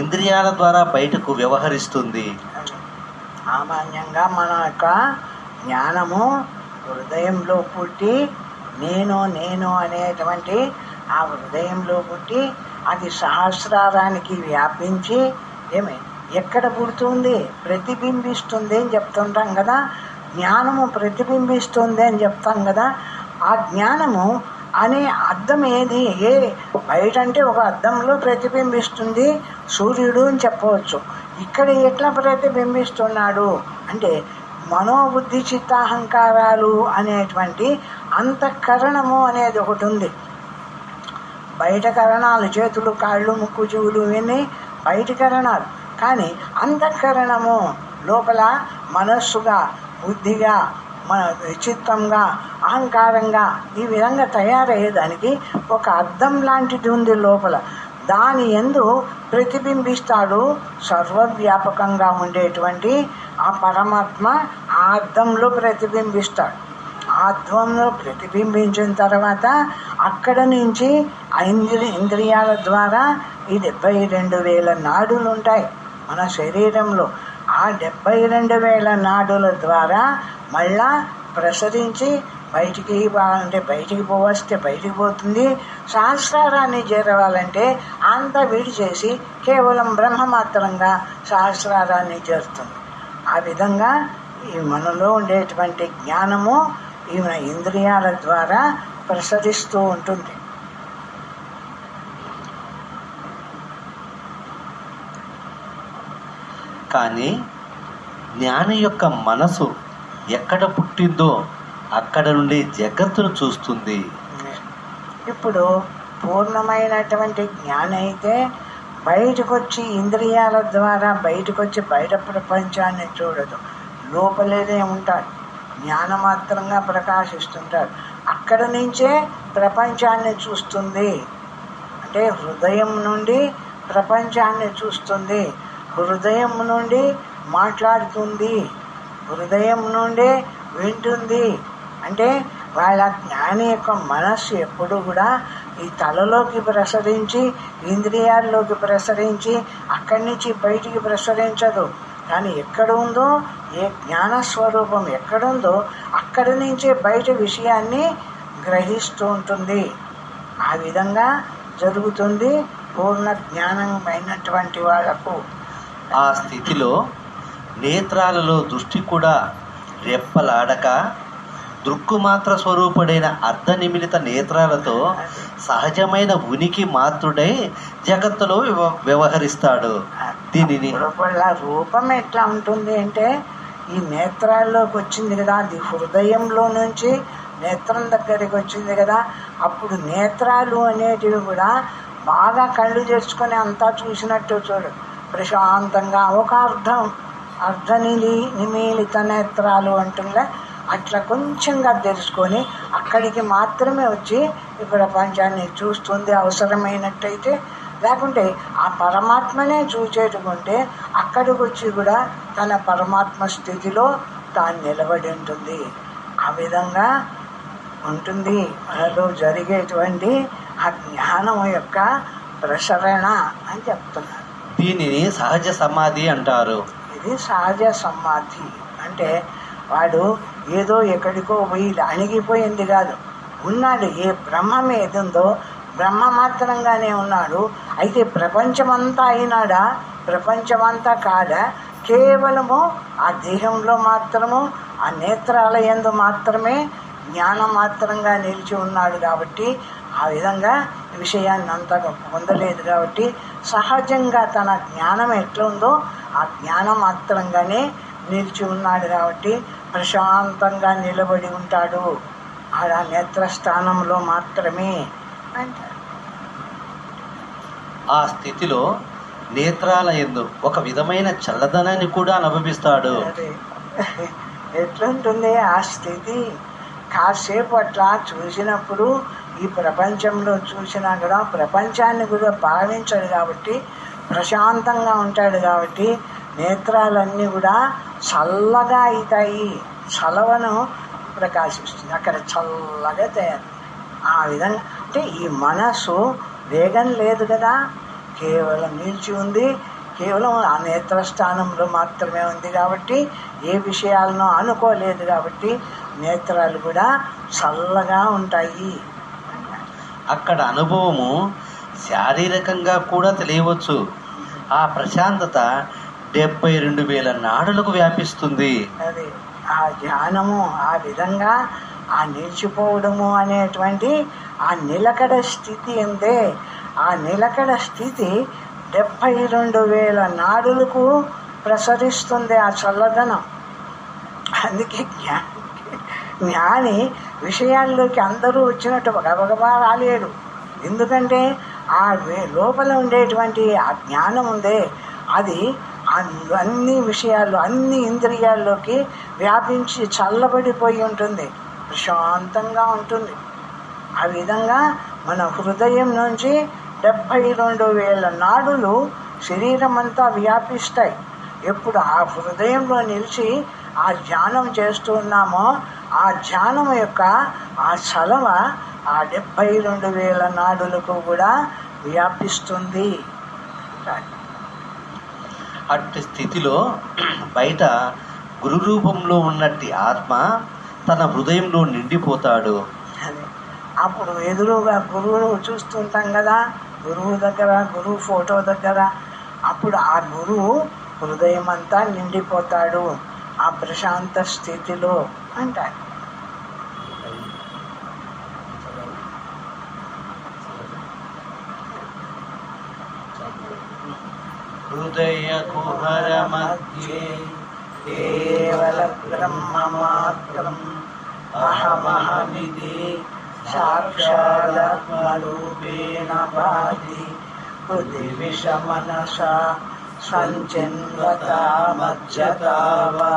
ఇంద్రియాల ద్వారా బయటకు వ్యవహరిస్తుంది. సామాన్యంగా మన యొక్క జ్ఞానము హృదయంలో పుట్టి నేను అనేటువంటి ఆ హృదయంలో పుట్టి అది సహస్రారానికి వ్యాపించి ఎక్కడ పుడుతుంది, ప్రతిబింబిస్తుంది అని చెప్తుంటాం కదా. జ్ఞానము ప్రతిబింబిస్తుంది అని చెప్తాం కదా. ఆ జ్ఞానము అనే అద్దం ఏది? బయట అంటే ఒక అద్దంలో ప్రతిబింబిస్తుంది సూర్యుడు అని చెప్పవచ్చు. ఇక్కడ ఎట్లా ప్రతిబింబిస్తున్నాడు అంటే మనోబుద్ధి చిత్తాహంకారాలు అనేటువంటి అంతఃకరణము అనేది ఒకటి ఉంది. బయట కరణాలు చేతులు కాళ్ళు ముక్కు చెవులు ఇవన్నీ బయట కరణాలు, కానీ అంతఃకరణము లోపల మనస్సుగా బుద్ధిగా చిత్తంగా అహంకారంగా ఈ విధంగా తయారయ్యేదానికి ఒక అద్దం లాంటిది ఉంది లోపల. దాని యందు ప్రతిబింబిస్తాడు సర్వవ్యాపకంగా ఉండేటువంటి ఆ పరమాత్మ. ఆ అద్దంలో ప్రతిబింబిస్తాడు. ఆ అద్దంలో ప్రతిబింబించిన తర్వాత అక్కడ నుంచి ఇంద్రియాల ద్వారా ఈ 72,000 నాడులు ఉంటాయి మన శరీరంలో. ఆ 72,000 నాడుల ద్వారా మళ్ళా ప్రసరించి బయటికి పోవస్తే బయటికి పోతుంది. సహస్రారాన్ని చేరవాలంటే అంత విడిచేసి కేవలం బ్రహ్మమాత్రంగా సహస్రారాన్ని చేరుతుంది. ఆ విధంగా ఈ మనలో ఉండేటువంటి జ్ఞానము ఈ ఇంద్రియాల ద్వారా ప్రసరిస్తూ ఉంటుంది. కానీ జ్ఞాని యొక్క మనసు ఎక్కడ పుట్టిందో అక్కడ నుండి జగత్తును చూస్తుంది. ఇప్పుడు పూర్ణమైనటువంటి జ్ఞానం అయితే బయటకు వచ్చి ఇంద్రియాల ద్వారా బయటకు వచ్చి బయట ప్రపంచాన్ని చూడదు, లోపలేదే ఉంటాడు, జ్ఞానమాత్రంగా ప్రకాశిస్తుంటాడు. అక్కడ నుంచే ప్రపంచాన్ని చూస్తుంది. అంటే హృదయం నుండి ప్రపంచాన్ని చూస్తుంది, హృదయం నుండి మాట్లాడుతుంది, హృదయం నుండే వింటుంది. అంటే వాళ్ళ జ్ఞాని యొక్క మనస్సు ఎప్పుడు కూడా ఈ తలలోకి ప్రసరించి ఇంద్రియాల్లోకి ప్రసరించి అక్కడి నుంచి బయటికి ప్రసరించదు. కానీ ఎక్కడ ఉందో ఏ జ్ఞానస్వరూపం ఎక్కడుందో అక్కడి నుంచే బయట విషయాన్ని గ్రహిస్తూ ఉంటుంది. ఆ విధంగా జరుగుతుంది పూర్ణ జ్ఞానమైనటువంటి వాళ్లకు. ఆ స్థితిలో నేత్రాలలో దృష్టి కూడా రెప్పలాడక దృక్కుమాత్ర స్వరూపుడైన అర్ధనిమిలిత నేత్రాలతో సహజమైన ఉనికి మాత్రుడై జగత్తులో వ్యవహరిస్తాడు. దీనిని రూపం ఎట్లా ఉంటుంది అంటే ఈ నేత్రాల్లోకి వచ్చింది కదా, అది హృదయంలో నుంచి నేత్రం దగ్గరికి వచ్చింది కదా. అప్పుడు నేత్రాలు అనేటివి కూడా బాగా కళ్ళు తెరుచుకొని అంతా చూసినట్టు చూడు, ప్రశాంతంగా ఒక నిమీలిత నేత్రాలు అంటుండే అట్లా కొంచెంగా తెరుచుకొని అక్కడికి మాత్రమే వచ్చి ఈ ప్రపంచాన్ని చూస్తుంది అవసరమైనట్టయితే. లేకుంటే ఆ పరమాత్మనే చూచేటుకుంటే అక్కడికి వచ్చి కూడా తన పరమాత్మ స్థితిలో తాను నిలబడి ఉంటుంది. ఆ విధంగా ఉంటుంది మనలో జరిగేటువంటి ఆ జ్ఞానం యొక్క ప్రసరణ అని చెప్తున్నారు. దీనిని సహజ సమాధి అంటారు. ఇది సహజ సమాధి అంటే వాడు ఏదో ఎక్కడికో పోయి అణిగిపోయింది కాదు, ఉన్నాడు. ఏ బ్రహ్మం ఏదుందో బ్రహ్మ మాత్రంగానే ఉన్నాడు. అయితే ప్రపంచమంతా అయినాడా? ప్రపంచమంతా కాదా, కేవలము ఆ దేహంలో మాత్రము ఆ నేత్రాల యందు మాత్రమే జ్ఞానం మాత్రంగా నిలిచి ఉన్నాడు. కాబట్టి ఆ విధంగా విషయాన్ని అంతగా పొందలేదు. కాబట్టి సహజంగా తన జ్ఞానం ఎట్లా ఉందో ఆ జ్ఞానం మాత్రంగానే నిలిచి ఉన్నాడు. కాబట్టి ప్రశాంతంగా నిలబడి ఉంటాడు ఆ నేత్రస్థానంలో మాత్రమే అంటారు. ఆ స్థితిలో నేత్రాల యందు ఒక విధమైన చల్లదనాన్ని కూడా అనుభవిస్తాడు. ఎట్లుంటుంది ఆ స్థితి? కాసేపు అట్లా చూసినప్పుడు ఈ ప్రపంచంలో చూసినా కూడా ప్రపంచాన్ని కూడా భావించాడు కాబట్టి ప్రశాంతంగా ఉంటాడు. కాబట్టి నేత్రాలన్నీ కూడా చల్లగా అవుతాయి, చలవను ప్రకాశిస్తుంది, అక్కడ చల్లగా తయారు. ఆ విధంగా అంటే ఈ మనసు వేగం లేదు కదా, కేవలం నిలిచి ఉంది, కేవలం ఆ నేత్రస్థానంలో మాత్రమే ఉంది. కాబట్టి ఏ విషయాలను అనుకోలేదు. కాబట్టి నేత్రాలు కూడా చల్లగా ఉంటాయి. అక్కడ అనుభవము శారీరకంగా కూడా తెలియవచ్చు. ఆ ప్రశాంతత 72,000 నాడులకు వ్యాపిస్తుంది. అది ఆ ధ్యానము ఆ విధంగా ఆ నిలిచిపోవడము అనేటువంటి ఆ నిలకడ స్థితి ఉందే, ఆ నిలకడ స్థితి 72,000 నాడులకు ప్రసరిస్తుంది ఆ చల్లదనం. అందుకే జ్ఞాని విషయాల్లోకి అందరూ వచ్చినట్టు గబగబా రాలేడు. ఎందుకంటే ఆ లోపల ఉండేటువంటి ఆ జ్ఞానం ఉందే అది అన్ని విషయాల్లో అన్ని ఇంద్రియాల్లోకి వ్యాపించి చల్లబడిపోయి ఉంటుంది, ప్రశాంతంగా ఉంటుంది. ఆ విధంగా మన హృదయం నుంచి 72,000 నాడులు శరీరం అంతా వ్యాపిస్తాయి. ఎప్పుడు ఆ హృదయంలో నిలిచి ఆ ధ్యానం చేస్తూ ఉన్నామో ఆ ధ్యానం యొక్క ఆ చలవ ఆ 72,000 నాడులకు కూడా వ్యాపిస్తుంది. అట్టి స్థితిలో బయట గురు రూపంలో ఉన్నట్టి ఆత్మ తన హృదయంలో నిండిపోతాడు. అప్పుడు ఎదురుగా గురువును చూస్తుంటాం కదా, గురువు దగ్గర గురువు ఫోటో దగ్గర, అప్పుడు ఆ గురువు హృదయం అంతా నిండిపోతాడు ఆ ప్రశాంత స్థితిలో అంటారు. హృదయ కుహర మధ్యే కేవల బ్రహ్మ మాత్రం అహమహమిది సాక్షాదాత్మరూపేణ భాతి హృది విషమనసా సంచిన్వతా మధ్యతావా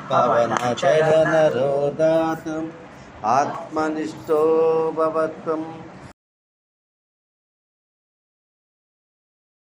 పవనచరణ రోదాతం ఆత్మనిష్టో భవత్వం